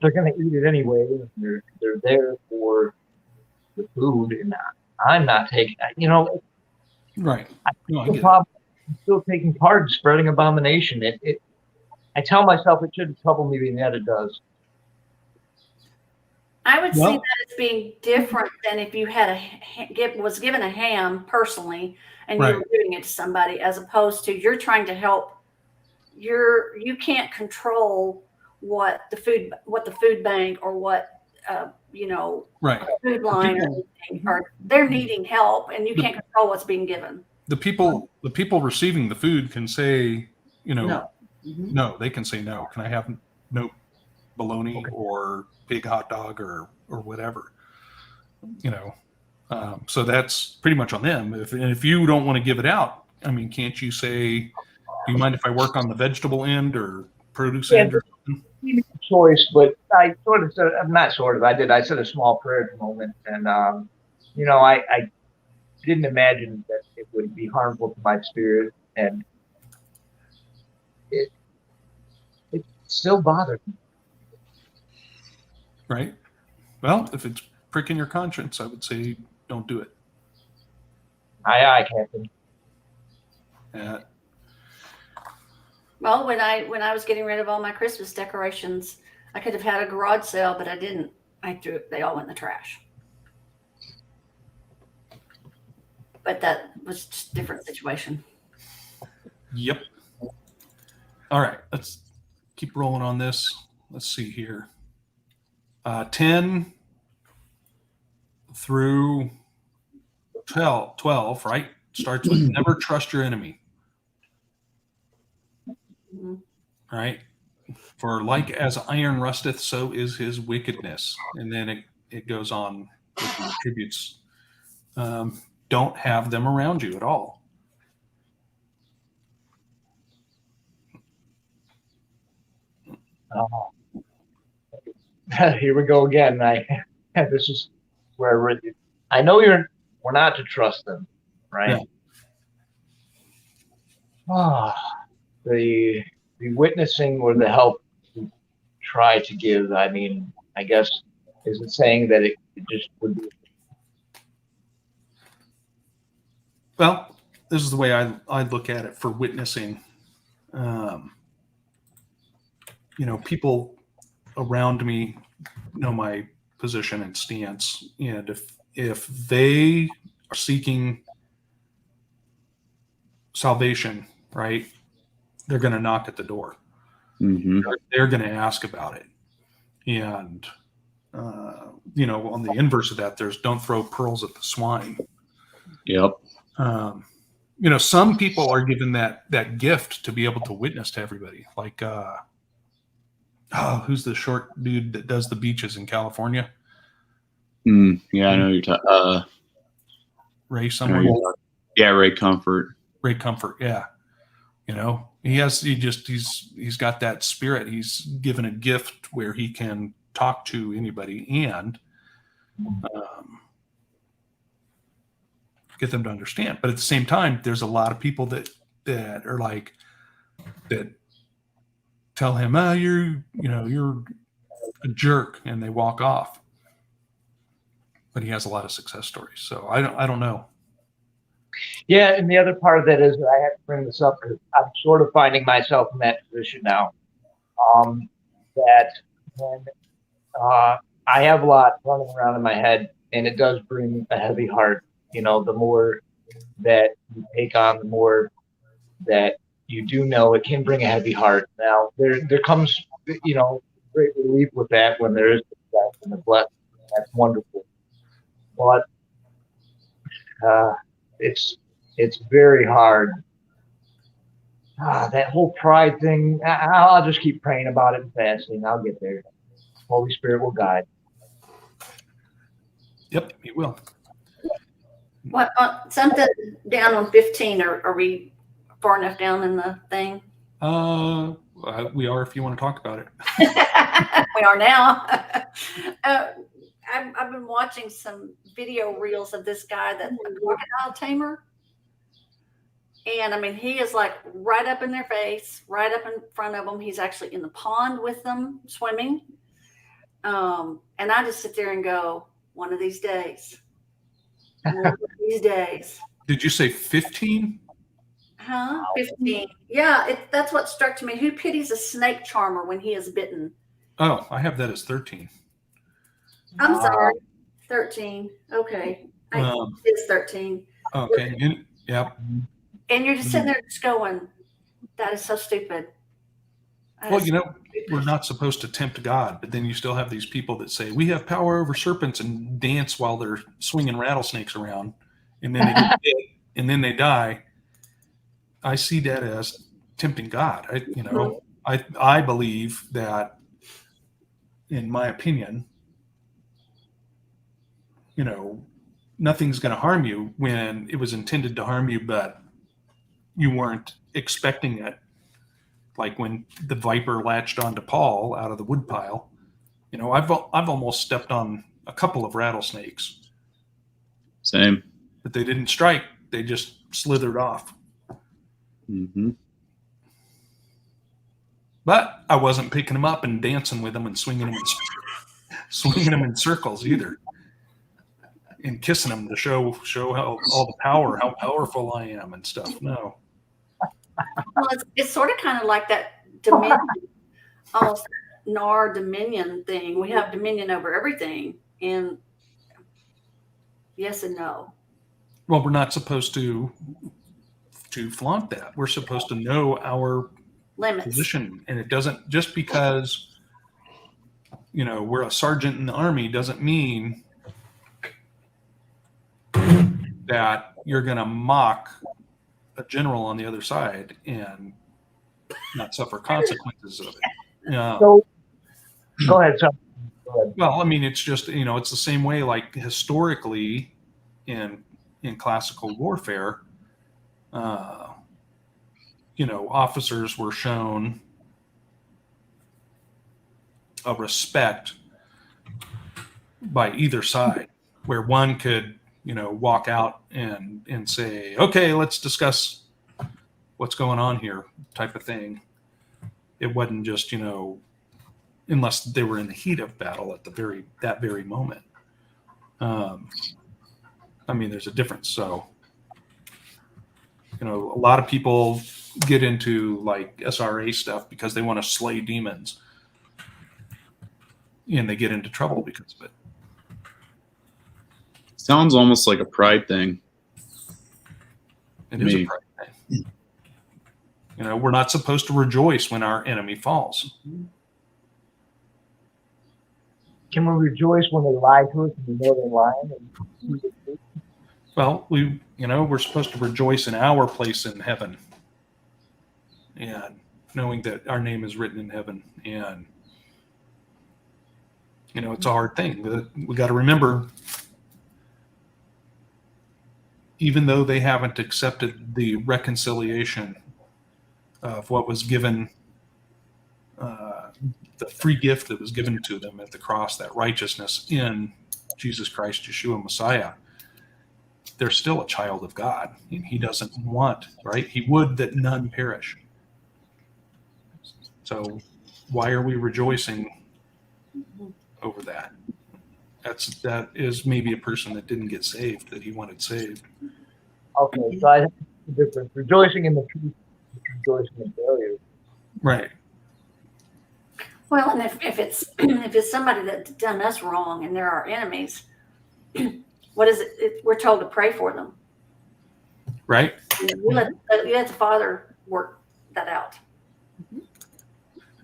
they're going to eat it anyway. They're there for the food, and I'm not taking.
Right. No, I get it.
I'm still taking part in spreading abomination. I tell myself it shouldn't trouble me, and yet it does.
I would see
Well-
that as being different than if you had was given a ham personally and you
Right.
were giving it to somebody, as opposed to you're trying to help. You can't control what the food bank or what
Right.
food line or anything, or they're needing help, and you can't control what's being given.
The people receiving the food can say,
no. Mhm.
no, they can say no. Can I have no bologna or pig hot dog or whatever? So that's pretty much on them. If you don't want to give it out, I mean, can't you say, do you mind if I work on the vegetable end or produce end or something?
Choice, but I sort of said, not sort of, I said a small prayer at the moment, and I didn't imagine that it would be harmful to my spirit, and it still bothered me.
Right. Well, if it's prick in your conscience, I would say don't do it.
Aye, Captain.
Well, when I was getting rid of all my Christmas decorations, I could have had a garage sale, but I didn't. They all went in the trash. But that was just a different situation.
Yep. All right, let's keep rolling on this. Let's see here. 10 through 12, right? Starts with never trust your enemy.
Mm-hmm.
Right? For like as iron rusteth, so is his wickedness. And then it goes on with the attributes. Don't have them around you at all.
Here we go again. This is where I know we're not to trust them, right?
Yeah.
The witnessing or the help you try to give. I mean, I guess is it saying that it just would be?
Well, this is the way I look at it for witnessing. People around me know my position and stance, and if they are seeking salvation, right, they're going to knock at the door.
Mm-hmm.
They're going to ask about it, and on the inverse of that, there's don't throw pearls at the swine.
Yep.
Some people are given that gift to be able to witness to everybody, like who's the short dude that does the beaches in California?
Yeah, I know you're talking.
Ray somewhere.
Yeah, Ray Comfort.
Ray Comfort. Yeah. He's got that spirit. He's given a gift where he can talk to anybody and get them to understand. But at the same time, there's a lot of people that are like that tell him, you're a jerk, and they walk off. But he has a lot of success stories. So I don't know.
Yeah, and the other part of that is that I have to bring this up because I'm sort of finding myself in that position now. That when I have a lot running around in my head, and it does bring a heavy heart. The more that you take on, the more that you do know, it can bring a heavy heart. Now, there comes, great relief with that when there is success and the blessing. That's wonderful. But it's very hard. That whole pride thing, I'll just keep praying about it and fasting. I'll get there. Holy Spirit will guide.
Yep, he will.
What something down on 15? Are we far enough down in the thing?
We are, if you want to talk about it.
We are now. I've been watching some video reels of this guy that's a crocodile tamer. And I mean, he is like right up in their face, right up in front of them. He's actually in the pond with them swimming. And I just sit there and go, one of these days.
Did you say 15?
Huh? 15. Yeah, that's what struck to me. Who pities a snake charmer when he is bitten?
Oh, I have that as 13.
I'm sorry. 13. Okay. It's 13.
Okay. Yep.
And you're just sitting there just going, that is so stupid.
Well, we're not supposed to tempt God, but then you still have these people that say, we have power over serpents and dance while they're swinging rattlesnakes around. And then they get bit, and then they die. I see that as tempting God. I believe that, in my opinion, nothing's going to harm you when it was intended to harm you, but you weren't expecting it. Like when the viper latched onto Paul out of the woodpile, I've almost stepped on a couple of rattlesnakes.
Same.
But they didn't strike; they just slithered off.
Mm-hmm.
But I wasn't picking them up and dancing with them and swinging them in circles either. and kissing them to show how all the power, how powerful I am and stuff. No.
Well, it's sort of kind of like that dominion, almost Nar dominion thing. We have dominion over everything, and yes and no.
Well, we're not supposed to flaunt that. We're supposed to know our
Limits.
position, and it doesn't just because we're a sergeant in the Army doesn't mean that you're going to mock a general on the other side and not suffer consequences of it.
So, go ahead, Tom. Go ahead.
Well, I mean, it's just it's the same way. Like historically, in classical warfare, officers were shown a respect by either side, where one could walk out and say, okay, let's discuss what's going on here, type of thing. It wasn't just unless they were in the heat of battle at that very moment. I mean, there's a difference. So a lot of people get into like SRA stuff because they want to slay demons, and they get into trouble because of it.
Sounds almost like a pride thing.
It is a pride thing. We're not supposed to rejoice when our enemy falls.
Can we rejoice when they lie to us and we know they're lying?
Well, we're supposed to rejoice in our place in heaven, and knowing that our name is written in heaven. And it's a hard thing. We got to remember, even though they haven't accepted the reconciliation of what was given, the free gift that was given to them at the cross, that righteousness in Jesus Christ, Yeshua Messiah, they're still a child of God. And he doesn't want, right? He would that none perish. So why are we rejoicing over that? That is maybe a person that didn't get saved, that he wanted saved.
Okay, so I think the difference. Rejoicing in the truth, rejoicing in failure.
Right.
Well, and if it's somebody that's done us wrong and they're our enemies, what is it? We're told to pray for them.
Right.
And you let the Father work that out.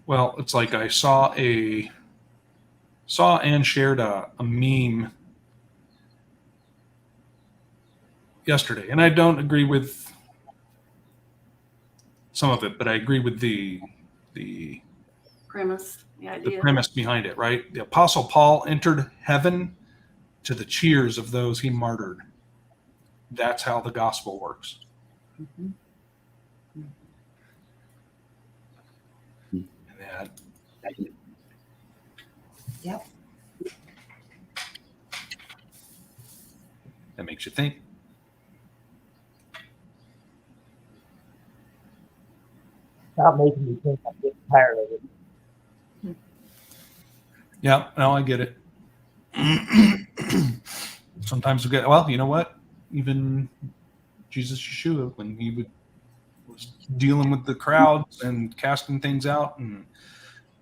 Well, it's like I saw and shared a meme yesterday, and I don't agree with some of it, but I agree with the
Premise, the idea.
premise behind it, right? The Apostle Paul entered heaven to the cheers of those he martyred. That's how the gospel works.
Mm-hmm.
And that,
Yep.
that makes you think.
Stop making me think. I'm getting tired of it.
Yeah, no, I get it. Sometimes we get, well, you know what? Even Jesus Yeshua, when he was dealing with the crowds and casting things out and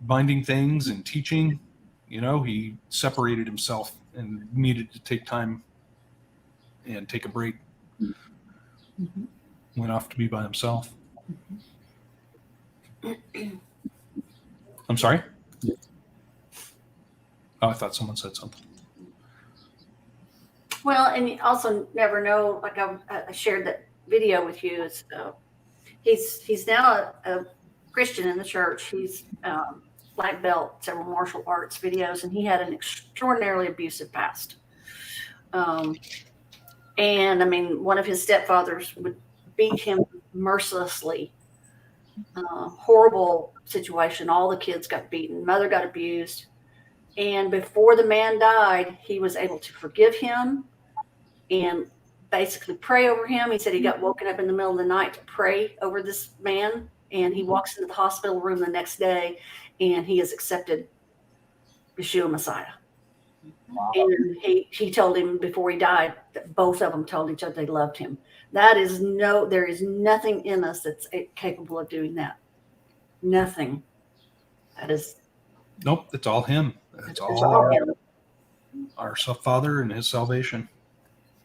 binding things and teaching, he separated himself and needed to take time and take a break.
Mm-hmm.
Went off to be by himself. I'm sorry? Oh, I thought someone said something.
Well, and you also never know. Like I shared that video with you. He's now a Christian in the church. He's black belt, several martial arts videos, and he had an extraordinarily abusive past. And I mean, one of his stepfathers would beat him mercilessly. Horrible situation. All the kids got beaten. Mother got abused. And before the man died, he was able to forgive him and basically pray over him. He said he got woken up in the middle of the night to pray over this man. And he walks into the hospital room the next day and he has accepted Yeshua Messiah. And he told him before he died that both of them told each other they loved him. There is nothing in us that's capable of doing that. Nothing. That is.
Nope, it's all him. It's all our Father and his salvation.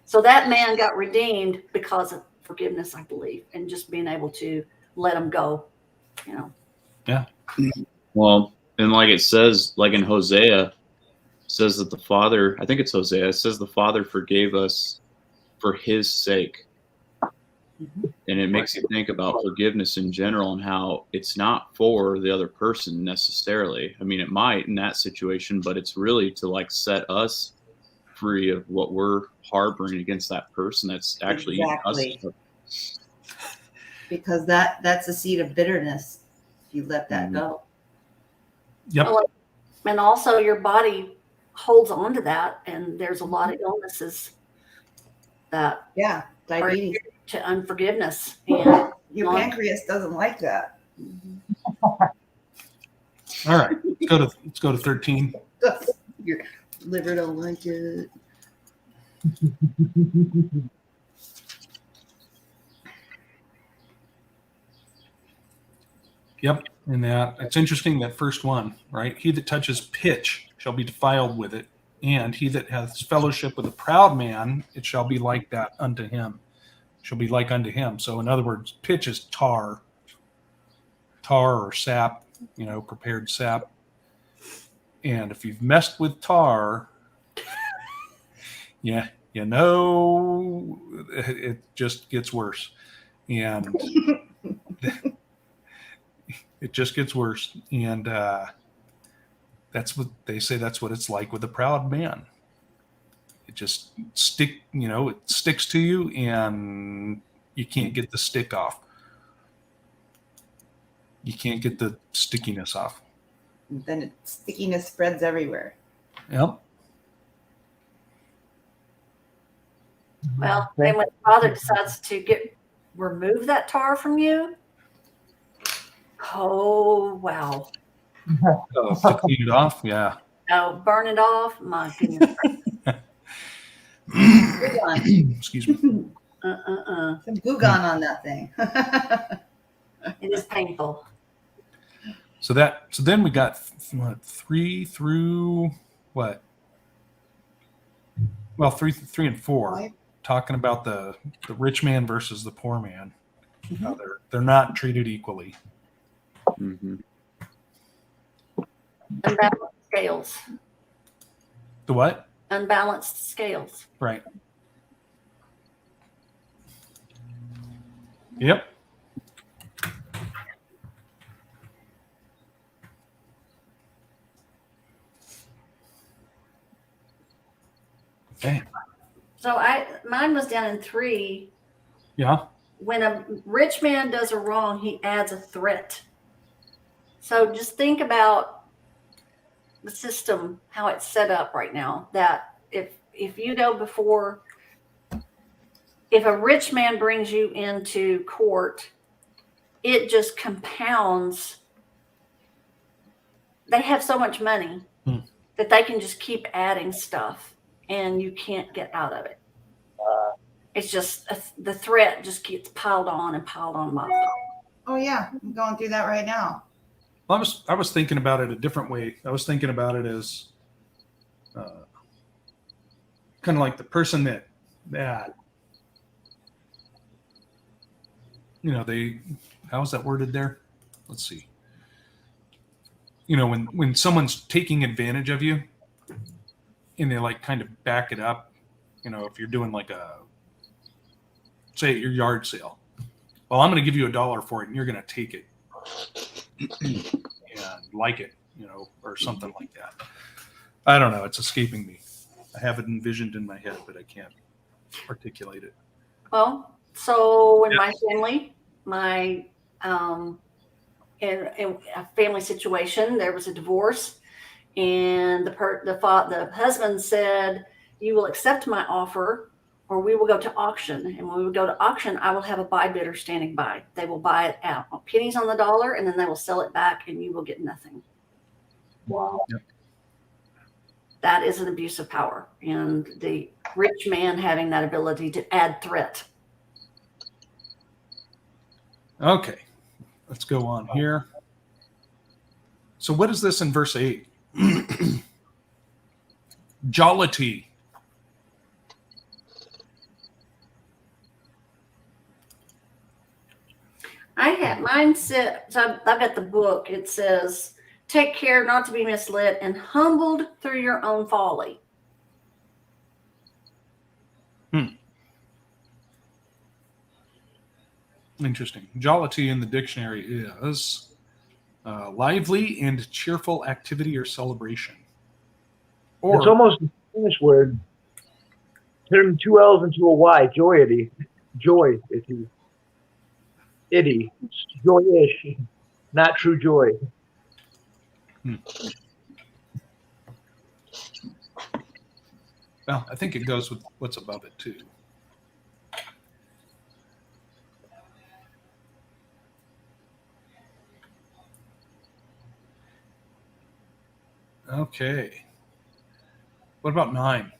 So that man got redeemed because of forgiveness, I believe, and just being able to let him go,
Yeah.
Well, and like it says, like in Hosea, says that the Father, I think it's Hosea, it says the Father forgave us for his sake. And it makes you think about forgiveness in general and how it's not for the other person necessarily. I mean, it might in that situation, but it's really to like set us free of what we're harboring against that person that's actually
Exactly.
us.
Because that's a seed of bitterness if you let that go.
Yep.
And also your body holds on to that, and there's a lot of illnesses that
Diabetes.
to unforgiveness, and
Your pancreas doesn't like that.
All right. Let's go to 13.
Your liver don't like it.
Yep. And that it's interesting, that first one, right? He that touches pitch shall be defiled with it, and he that hath fellowship with a proud man, it shall be like that unto him. Shall be like unto him. So in other words, pitch is tar or sap, prepared sap. And if you've messed with tar, yeah, it just gets worse. And it just gets worse. And that's what they say. That's what it's like with a proud man. It just it sticks to you, and you can't get the stick off. You can't get the stickiness off.
And then stickiness spreads everywhere.
Yep.
Well, and when the Father decides to remove that tar from you, oh wow.
To clean it off, yeah.
Oh, burn it off, my goodness.
Excuse me.
Some Gugan on that thing.
It is painful.
So then we got 3 through what? Well, 3 and 4, talking about the rich man versus the poor man. Mm-hmm. They're not treated equally.
Mm-hmm.
Unbalanced scales.
The what?
Unbalanced scales.
Right. Yep. Okay.
So mine was down in 3.
Yeah.
When a rich man does a wrong, he adds a threat. So just think about the system, how it's set up right now, that if before, if a rich man brings you into court, it just compounds. They have so much money that they can just keep adding stuff, and you can't get out of it. It's just the threat just gets piled on and piled on.
Oh yeah, I'm going through that right now.
Well, I was thinking about it a different way. I was thinking about it as kind of like the person that how is that worded there? Let's see. When someone's taking advantage of you, and they like kind of back it up. If you're doing like say at your yard sale, well, I'm going to give you $1 for it, and you're going to take it and like it, or something like that. I don't know. It's escaping me. I have it envisioned in my head, but I can't articulate it.
Well, so in my family, in a family situation, there was a divorce, and the husband said, "You will accept my offer, or we will go to auction. And when we would go to auction, I will have a buy bidder standing by. They will buy it out, pennies on the dollar, and then they will sell it back, and you will get nothing."
Wow.
Yep.
that is an abuse of power, and the rich man having that ability to add threat.
Okay, let's go on here. So what is this in verse 8? Jollity.
I had mine said, so I've got the book. It says, take care not to be misled and humbled through your own folly.
Interesting. Jollity in the dictionary is lively and cheerful activity or celebration. Or
It's almost a Spanish word. Turn two L's into a Y. Joyity. Joy. If you. Itty. Joyish. Not true joy.
well, I think it goes with what's above it too. Okay. What about 9?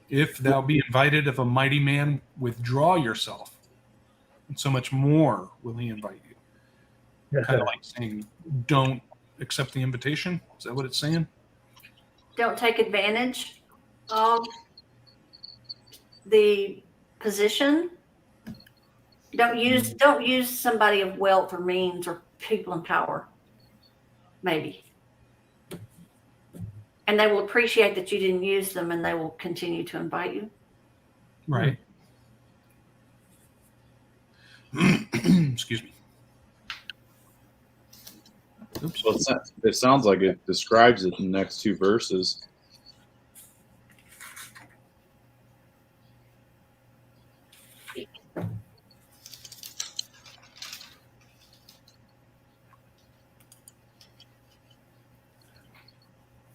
If thou be invited of a mighty man, withdraw yourself, and so much more will he invite you. Kind of like saying, don't accept the invitation. Is that what it's saying?
Don't take advantage of the position. Don't use somebody of wealth or means or people in power. Maybe. And they will appreciate that you didn't use them, and they will continue to invite you.
Right. Excuse me. Oops.
Well, it sounds like it describes it in the next 2 verses.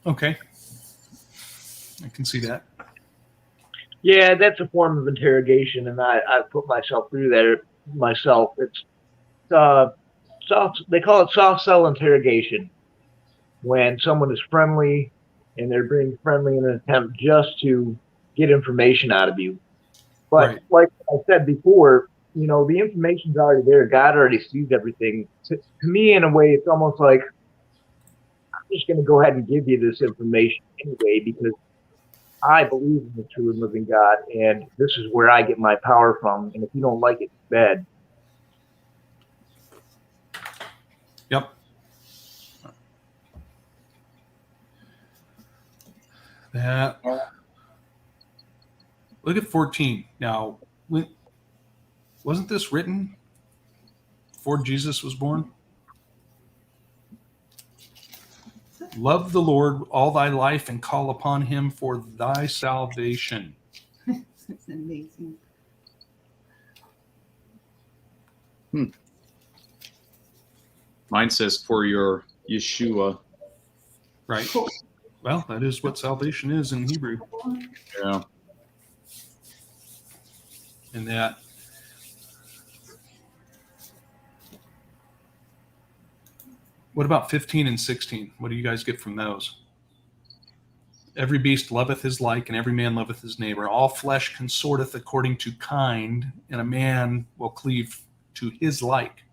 Okay. I can see that.
Yeah, that's a form of interrogation, and I put myself through that myself. It's soft. They call it soft cell interrogation, when someone is friendly and they're being friendly in an attempt just to get information out of you. But
Right.
like I said before, the information's already there. God already sees everything. To me, in a way, it's almost like I'm just going to go ahead and give you this information anyway because I believe in the true and living God, and this is where I get my power from. And if you don't like it, it's bad.
Yep. That. Look at 14. Now, wasn't this written before Jesus was born? Love the Lord all thy life and call upon him for thy salvation.
It's amazing.
Mine says for your Yeshua.
Right. Well, that is what salvation is in Hebrew.
Yeah.
And that. What about 15 and 16? What do you guys get from those? Every beast loveth his like, and every man loveth his neighbor. All flesh consorteth according to kind, and a man will cleave to his like.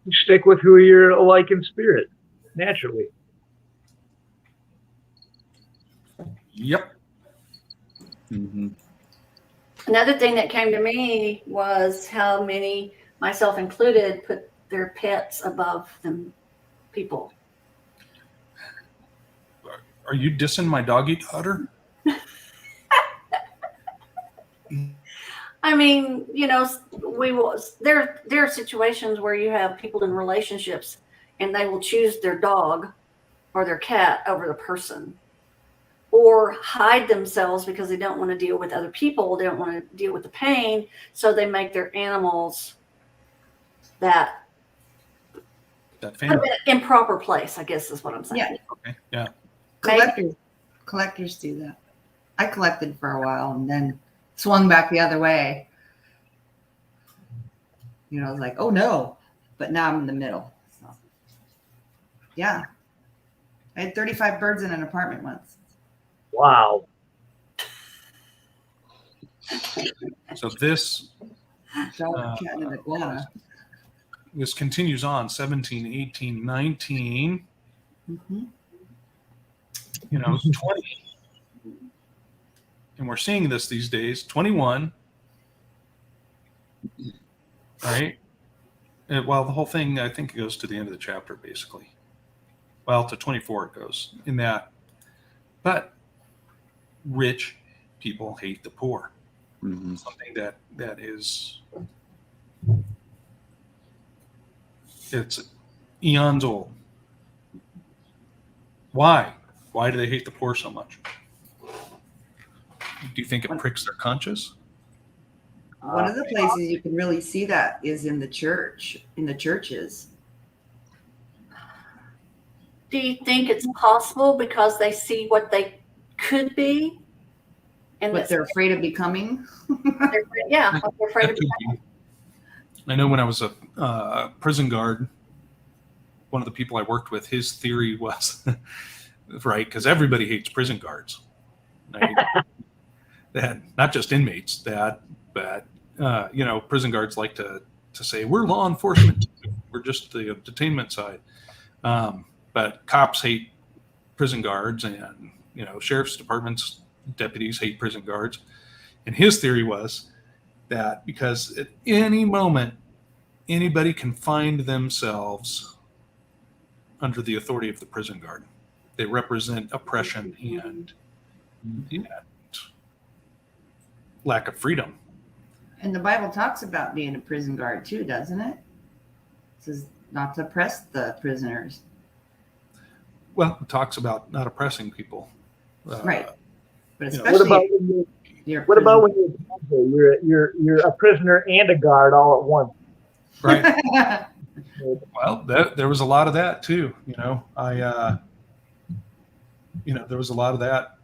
You stick with who you're alike in spirit, naturally.
Yep.
Mm-hmm.
Another thing that came to me was how many, myself included, put their pets above them people.
Are you dissing my doggy daughter?
I mean, there are situations where you have people in relationships and they will choose their dog or their cat over the person, or hide themselves because they don't want to deal with other people. They don't want to deal with the pain. So they make their animals that
family.
put them in an improper place, I guess is what I'm saying.
Yeah.
Okay. Yeah.
Collectors do that. I collected for a while and then swung back the other way. I was like, oh no, but now I'm in the middle. So, yeah. I had 35 birds in an apartment once.
Wow.
So this
Dog, cat, and iguana.
this continues on 17, 18, 19,
Mm-hmm.
20. And we're seeing this these days, 21. Right? Well, the whole thing, I think, goes to the end of the chapter, basically. Well, to 24 it goes in that. But rich people hate the poor.
Mm-hmm.
Something that is, it's eons old. Why? Why do they hate the poor so much? Do you think it pricks their conscience?
One of the places you can really see that is in the church, in the churches.
Do you think it's possible because they see what they could be? And
What they're afraid of becoming.
yeah, what they're afraid of
That could
becoming.
be. I know when I was a prison guard, one of the people I worked with, his theory was, right, because everybody hates prison guards. Right? That not just inmates, but prison guards like to say we're law enforcement, we're just the detainment side. But cops hate prison guards, and sheriff's departments, deputies hate prison guards. And his theory was that because at any moment anybody can find themselves under the authority of the prison guard. They represent oppression and lack of freedom.
And the Bible talks about being a prison guard too, doesn't it? It says not to oppress the prisoners.
Well, it talks about not oppressing people.
Right. But
you know,
especially
What about when you're a prisoner and a guard all at once?
Right. Well, there was a lot of that too. There was a lot of that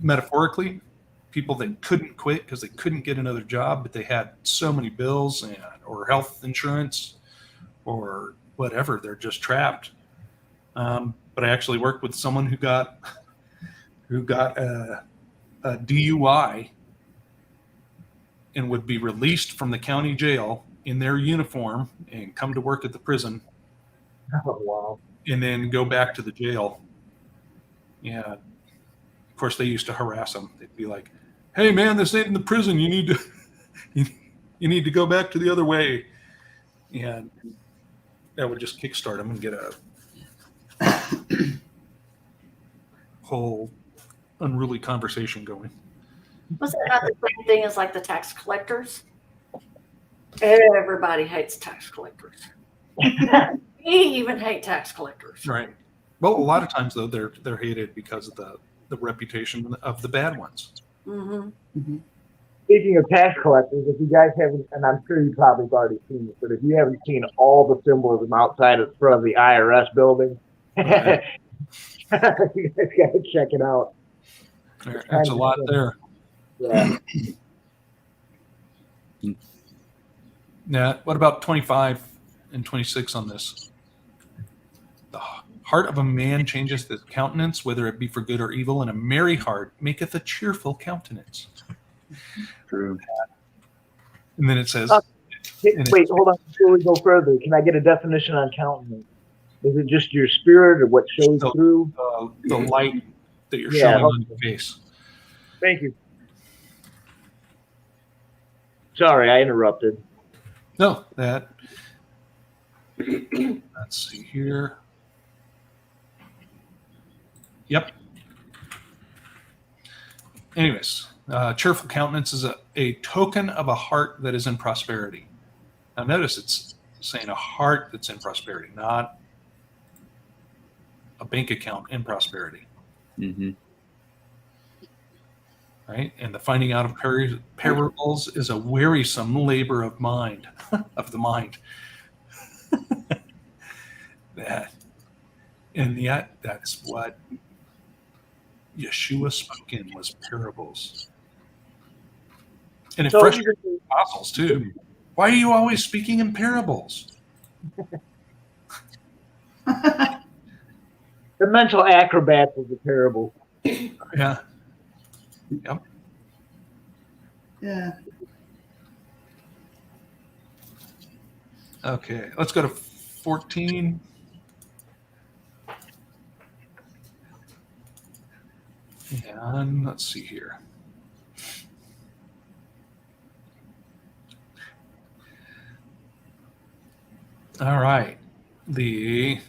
metaphorically. People that couldn't quit because they couldn't get another job, but they had so many bills or health insurance or whatever. They're just trapped. But I actually worked with someone who got a DUI and would be released from the county jail in their uniform and come to work at the prison.
Oh, wow.
And then go back to the jail. Yeah. Of course, they used to harass them. They'd be like, "Hey, man, this ain't in the prison. You need to go back to the other way." And that would just kickstart them and get a whole unruly conversation going.
Was that not the same thing as like the tax collectors? Everybody hates tax collectors. We even hate tax collectors.
Right. Well, a lot of times though, they're hated because of the reputation of the bad ones.
Mm-hmm.
Mm-hmm.
Speaking of tax collectors, if you guys haven't, and I'm sure you probably have already seen it, but if you haven't seen all the symbolism outside of front of the IRS building,
Right.
you guys got to check it out.
There's a lot there.
Yeah.
Yeah. What about 25 and 26 on this? The heart of a man changeth his countenance, whether it be for good or evil, and a merry heart maketh a cheerful countenance.
True.
And then it says,
Wait, hold on. Before we go further, can I get a definition on countenance? Is it just your spirit or what shows through?
the light that you're
Yeah,
showing on your face.
Thank you. Sorry, I interrupted.
No, that. Let's see here. Yep. Anyways, cheerful countenance is a token of a heart that is in prosperity. Now notice it's saying a heart that's in prosperity, not a bank account in prosperity.
Mm-hmm.
Right? And the finding out of parables is a wearisome labor of mind, of the mind. And yet that's what Yeshua spoke in, was parables. And it
So
frustrates the apostles too. Why are you always speaking in parables?
The mental acrobats of the parable.
Yeah. Yep.
Yeah.
Okay, let's go to 14. And let's see here. All right. The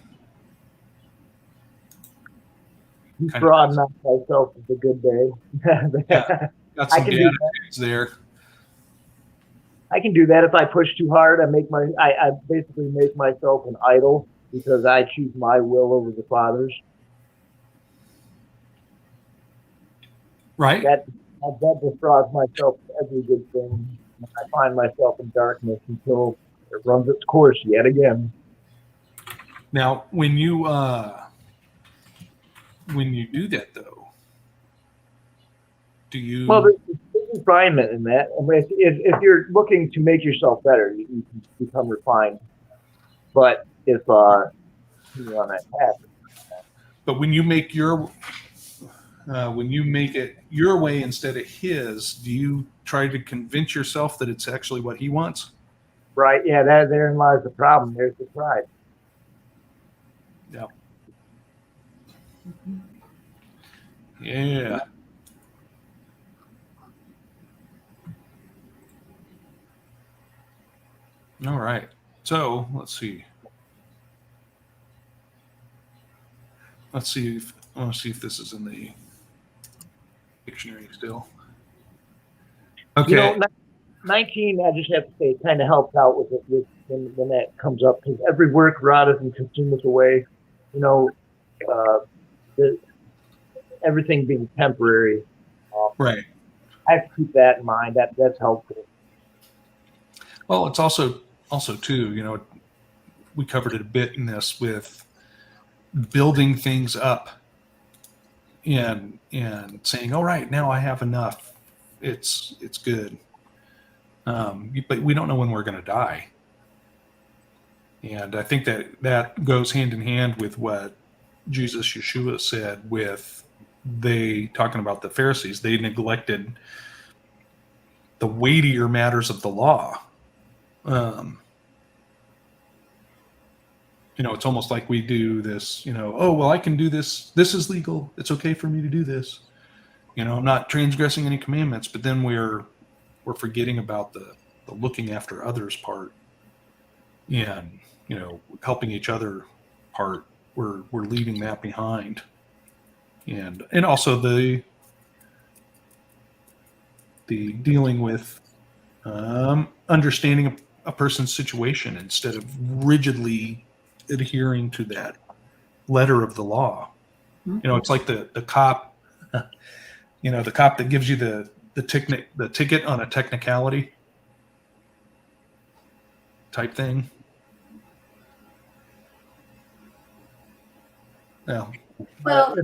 Fraud not myself is a good day.
Yeah. got
I
some
can do that.
attitudes there.
I can do that if I push too hard. I basically make myself an idol because I choose my will over the Father's.
Right.
That defrauds myself of every good thing. I find myself in darkness until it runs its course yet again.
Now, when you do that, though, do you?
Well, there's refinement in that. I mean, if you're looking to make yourself better, you can become refined. But if you're on that path,
But when you make it your way instead of his, do you try to convince yourself that it's actually what he wants?
right? Yeah, therein lies the problem. There's the pride.
Yeah. Yeah. All right. So let's see. I want to see if this is in the dictionary still. Okay.
You know, 19, I just have to say, it kind of helps out with it when that comes up, because every work rotteth and consumeth away. You know, everything being temporary.
Right.
I have to keep that in mind. That's helpful.
Well, it's also too, we covered it a bit in this with building things up and saying, all right, now I have enough. It's good. But we don't know when we're going to die. And I think that goes hand in hand with what Jesus Yeshua said with talking about the Pharisees. They neglected the weightier matters of the law. It's almost like we do this, oh, well, I can do this. This is legal. It's okay for me to do this. I'm not transgressing any commandments, but then we're forgetting about the looking after others part and, helping each other part. We're leaving that behind. And also the dealing with understanding a person's situation instead of rigidly adhering to that letter of the law.
Mm-hmm.
It's like the cop, the cop that gives you the ticket on a technicality type thing. Yeah.
Well,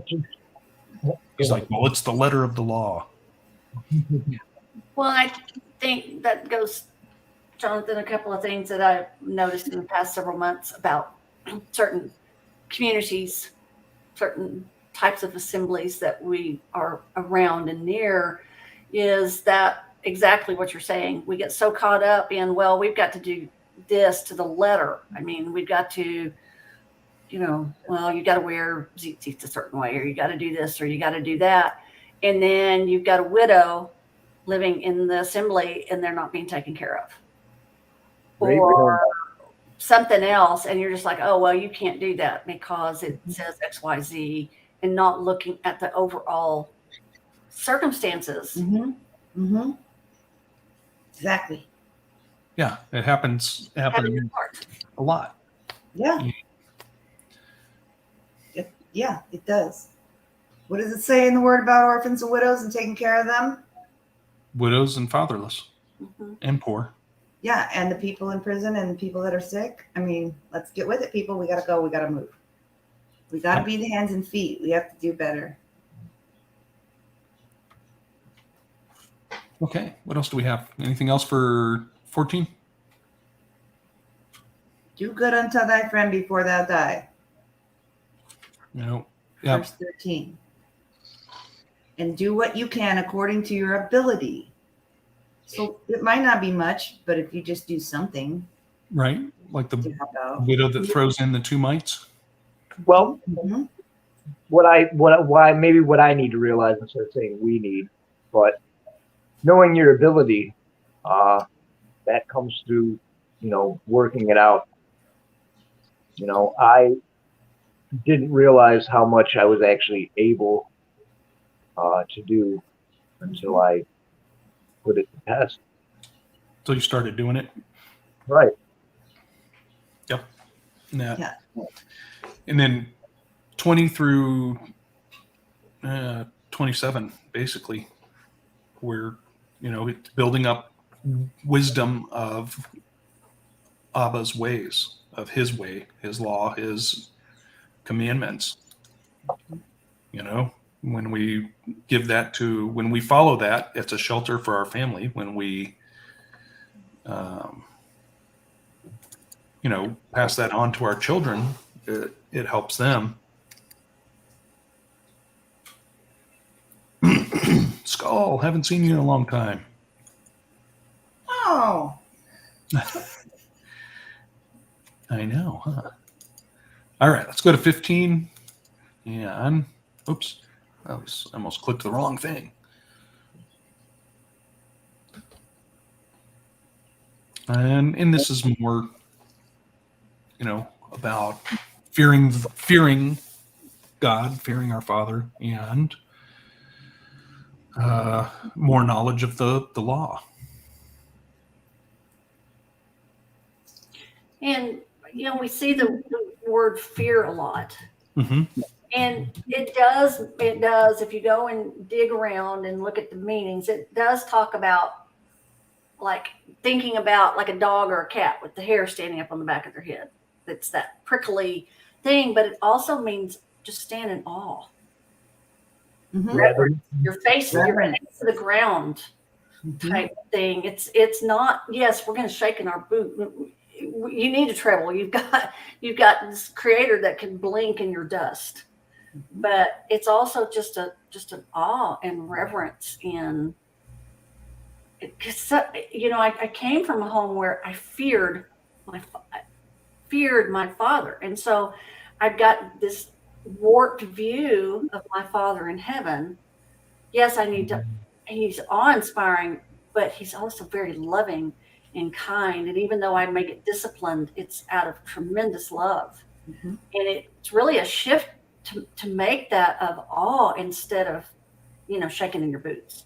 He's like, well, it's the letter of the law.
Well, I think that goes, Jonathan, a couple of things that I've noticed in the past several months about certain communities, certain types of assemblies that we are around and near, is that exactly what you're saying. We get so caught up in, well, we've got to do this to the letter. I mean, we've got to, well, you got to wear tzitzit a certain way, or you got to do this, or you got to do that. And then you've got a widow living in the assembly and they're not being taken care of.
Right.
Or something else, and you're just like, oh, well, you can't do that because it says XYZ, and not looking at the overall circumstances.
Mm-hmm. Mm-hmm. Exactly.
Yeah, it happens a lot.
Yeah. Yeah, it does. What does it say in the word about orphans and widows and taking care of them?
Widows and fatherless
Mm-hmm.
and poor.
Yeah, and the people in prison and the people that are sick. I mean, let's get with it, people. We got to go. We got to move. We got to be the hands and feet. We have to do better.
Okay, what else do we have? Anything else for 14?
Do good unto thy friend before thou die.
Yep.
Verse 13. And do what you can according to your ability. So it might not be much, but if you just do something
Right? Like
to
the
help out.
widow that throws in the 2 mites.
Well,
Mhm.
what I need to realize instead of saying we need, but knowing your ability, that comes through, working it out. I didn't realize how much I was actually able to do until I put it to test.
So you started doing it.
Right.
Yep.
Yeah.
And then 20 through 27, basically, we're, it's building up wisdom of Abba's ways, of his way, his law, his commandments. When we when we follow that, it's a shelter for our family. When we, pass that on to our children, it helps them. Skull, haven't seen you in a long time.
Oh,
I know, huh? All right, let's go to 15. And, oops, I almost clicked the wrong thing. And this is more, about fearing God, fearing our Father, and more knowledge of the law.
And, we see the word fear a lot.
Mm-hmm.
And it does, if you go and dig around and look at the meanings, it does talk about like thinking about like a dog or a cat with the hair standing up on the back of their head. It's that prickly thing, but it also means just stand in awe.
mhm.
Your face to the ground type thing. It's not, yes, we're going to shake in our boot. You need a treble. You've got this creator that can blink in your dust, but it's also just an awe and reverence in. Because I came from a home where I feared my father, and so I've got this warped view of my father in heaven. Yes, I need to. He's awe-inspiring, but he's also very loving and kind. And even though I may get disciplined, it's out of tremendous love.
Mhm.
And it's really a shift to make that of awe instead of, shaking in your boots.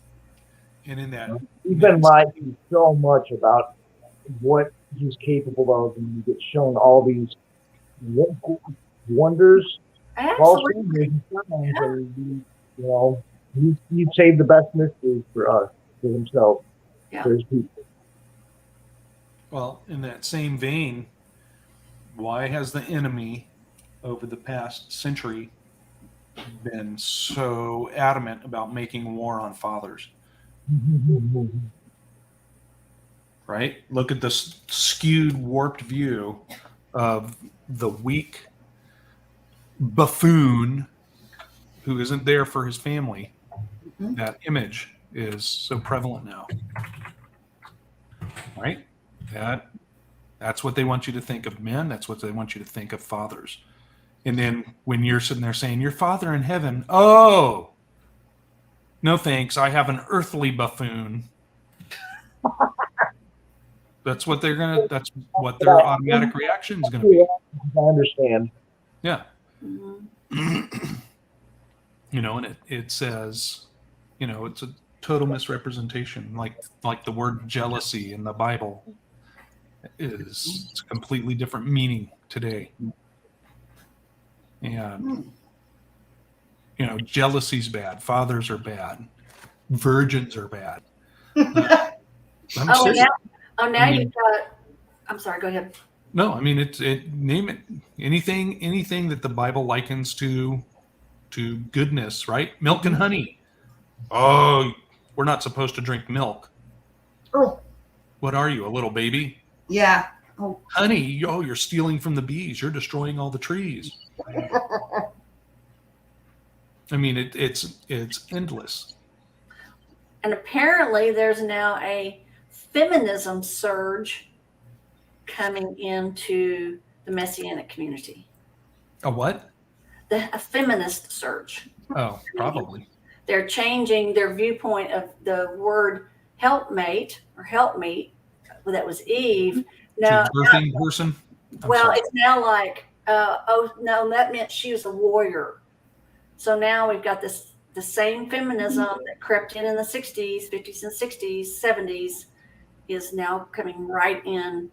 And in that,
He's been lied to so much about what he's capable of, and you get shown all these wonders.
Absolutely.
And, he saved the best mysteries for us, for himself, for his people.
well, in that same vein, why has the enemy over the past century been so adamant about making war on fathers? Right? Look at this skewed, warped view of the weak buffoon who isn't there for his family.
Mhm.
That image is so prevalent now. Right? That's what they want you to think of men. That's what they want you to think of fathers. And then when you're sitting there saying, your father in heaven, oh, no thanks, I have an earthly buffoon. That's what their automatic reaction is going to be.
I understand.
Yeah.
Mm-hmm.
And it says, it's a total misrepresentation. Like the word jealousy in the Bible is a completely different meaning today. And, jealousy's bad. Fathers are bad. Virgins are bad. I'm serious.
Now you've got. I'm sorry. Go ahead.
No, I mean name it anything that the Bible likens to goodness, right? Milk and honey. Oh, we're not supposed to drink milk.
Oh,
What are you, a little baby?
yeah. Oh,
Honey, you're stealing from the bees. You're destroying all the trees. I mean, it's endless.
And apparently there's now a feminism surge coming into the Messianic community.
A what?
A feminist surge.
Oh, probably.
They're changing their viewpoint of the word helpmate or helpmeet, that was Eve. Now,
Birthing person.
it's now like, oh no, that meant she was a warrior. So now we've got the same feminism that crept in the 60s, 50s and 60s, 70s is now coming right in.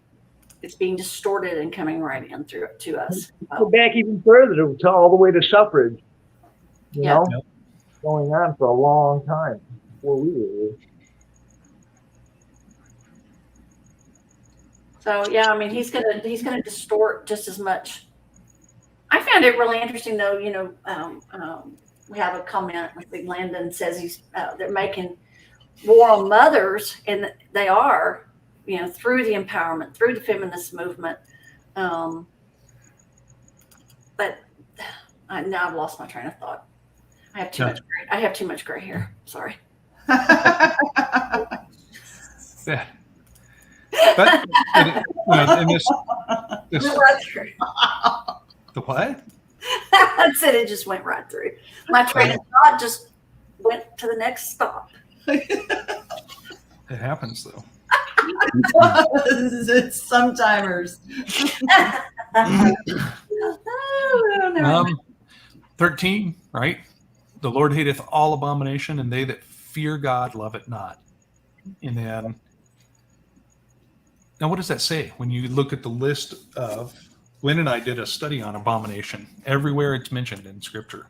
It's being distorted and coming right in through to us.
Go back even further to all the way to suffrage. You
Yeah.
know, going on for a long time before we were here.
So yeah, I mean, he's gonna distort just as much. I found it really interesting, though. You know, we have a comment. I think Landon says they're making war on mothers, and they are, you know, through the empowerment, through the feminist movement. But now I've lost my train of thought. I have too much. I have too much gray hair. Sorry.
Yeah. But and this
Went right through.
the what?
I said it just went right through. My train of thought just went to the next stop.
It happens though.
It's some timers.
13, right? The Lord hateth all abomination, and they that fear God love it not. And then, now what does that say? When you look at the list of, Lynn and I did a study on abomination. Everywhere it's mentioned in Scripture.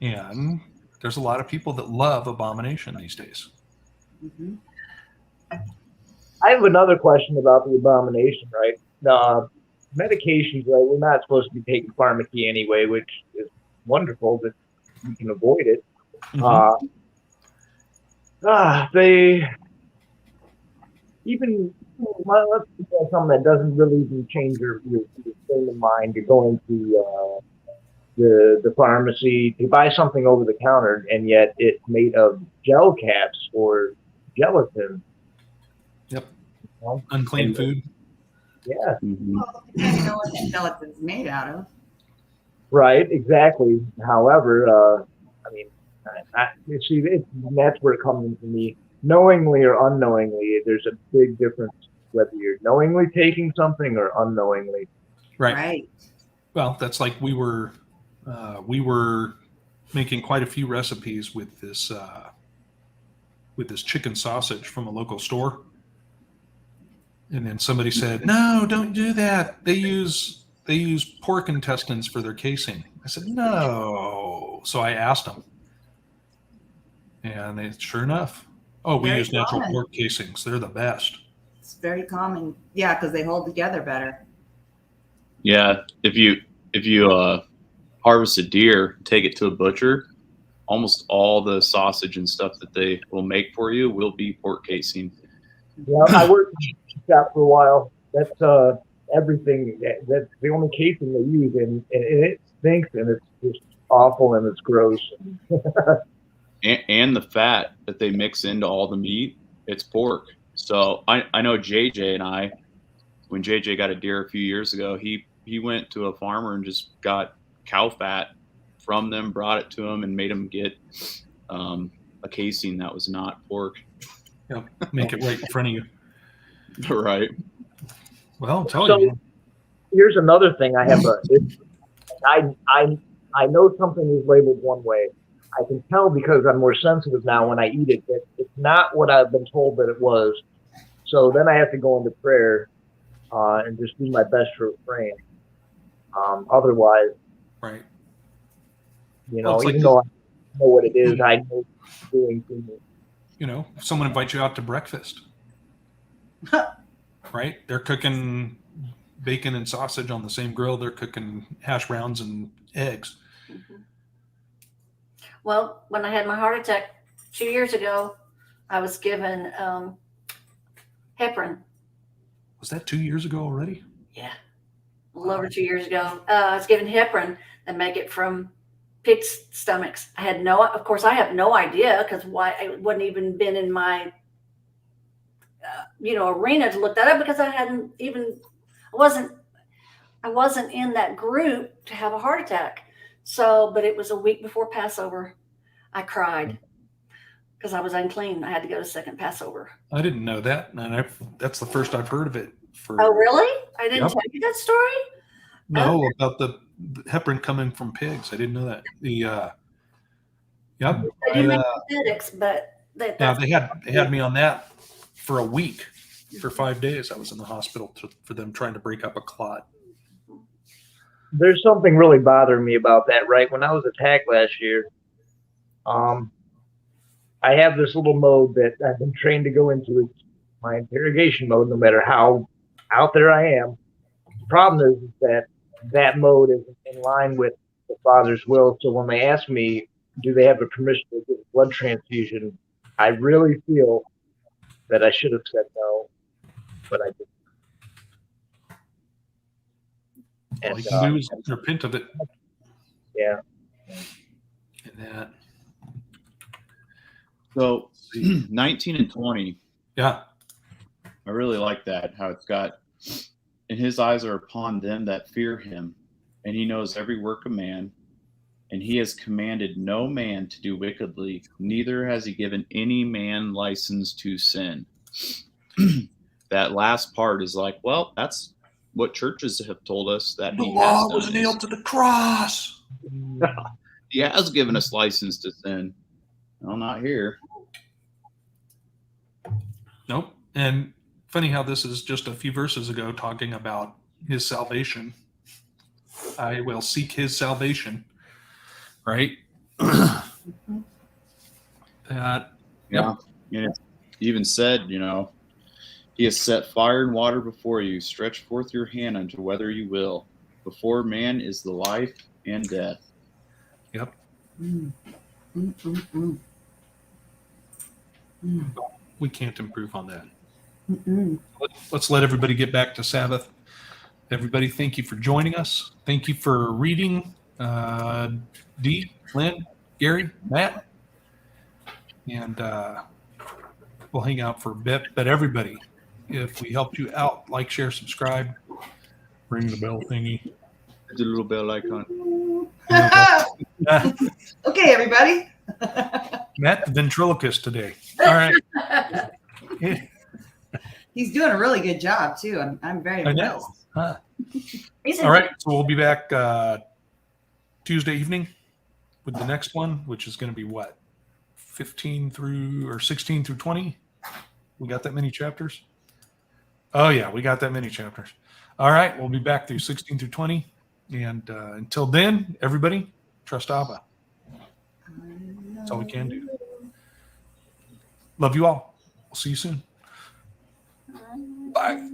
And there's a lot of people that love abomination these days.
Mm-hmm.
I have another question about the abomination, right? Medications, right? We're not supposed to be taking pharmacy anyway, which is wonderful that we can avoid it.
Mm-hmm.
They even, let's say something that doesn't really even change your frame of mind. You're going to the pharmacy to buy something over the counter, and yet it's made of gel caps or gelatin.
Yep.
You know?
Unclean food.
Yeah.
Mm-hmm.
Well, depending on what the gelatin's made out of.
Right, exactly. However, I mean, you see, that's where it comes into me. Knowingly or unknowingly, there's a big difference whether you're knowingly taking something or unknowingly.
Right. Well, that's like we were making quite a few recipes with this chicken sausage from a local store. And then somebody said, "No, don't do that. They use pork intestines for their casing." I said, "No." So I asked them, and they, sure enough, we
Very
use natural
common.
pork casings. They're the best.
It's very common. Yeah, because they hold together better.
Yeah, if you harvest a deer, take it to a butcher, almost all the sausage and stuff that they will make for you will be pork casing.
Yeah, I worked in a shop for a while. That's everything. That's the only casing they use, and it stinks, and it's just awful, and it's gross.
And the fat that they mix into all the meat, it's pork. So I know JJ and I, when JJ got a deer a few years ago, he went to a farmer and just got cow fat from them, brought it to him, and made him get a casing that was not pork.
Yep. Make it right in front of you.
Right.
Well, I'll tell
So
you.
here's another thing I have. I know something is labeled one way. I can tell because I'm more sensitive now when I eat it that it's not what I've been told that it was. So then I have to go into prayer and just do my best to refrain. Otherwise,
Right.
you
Well,
know,
it's like
even though I know what it is, I know it's doing things.
You know, if someone invites you out to breakfast, right? They're cooking bacon and sausage on the same grill. They're cooking hash browns and eggs.
Mm-hmm. Well, when I had my heart attack 2 years ago, I was given heparin.
Was that 2 years ago already?
Yeah, a little over 2 years ago. I was given heparin and make it from pigs' stomachs. Of course, I have no idea because why it wouldn't even been in my, arena to look that up because I wasn't in that group to have a heart attack. So, but it was a week before Passover. I cried because I was unclean. I had to go to second Passover.
I didn't know that, and that's the first I've heard of it.
Oh, really? I didn't
Yep.
tell you that story?
No, about the heparin coming from pigs. I didn't know that.
I do make aesthetics, but
Yeah, they had me on that for a week. For 5 days, I was in the hospital for them trying to break up a clot.
There's something really bothering me about that, right? When I was attacked last year, I have this little mode that I've been trained to go into. It's my interrogation mode, no matter how out there I am. The problem is that mode isn't in line with the Father's will. So when they ask me, do they have a permission to get a blood transfusion, I really feel that I should have said no, but I didn't.
All you can do is repent of it.
Yeah.
And that.
So 19 and 20.
Yeah.
I really like that. How it's got, and his eyes are upon them that fear him, and he knows every work of man, and he has commanded no man to do wickedly, neither has he given any man license to sin. That last part is like, well, that's what churches have told us that
The
he
law
has done.
was nailed to the cross.
He has given us license to sin. Well, not here.
Nope. And funny how this is just a few verses ago talking about his salvation. I will seek his salvation. Right? That.
Yeah. And it even said, he has set fire and water before you. Stretch forth your hand unto whether you will. Before man is the life and death.
Yep. We can't improve on that. Let's let everybody get back to Sabbath. Everybody, thank you for joining us. Thank you for reading. Dee, Lynn, Gary, Matt. And we'll hang out for a bit. But everybody, if we helped you out, like, share, subscribe, ring the bell thingy.
The little bell icon.
Okay, everybody.
Matt, the ventriloquist today. All right.
He's doing a really good job too. I'm very impressed.
Huh. All right, so we'll be back Tuesday evening with the next one, which is going to be what, 16 through 20. We got that many chapters? Oh yeah, we got that many chapters. All right, we'll be back through 16 through 20, and until then, everybody, trust Abba. That's all we can do. Love you all. We'll see you soon. Bye.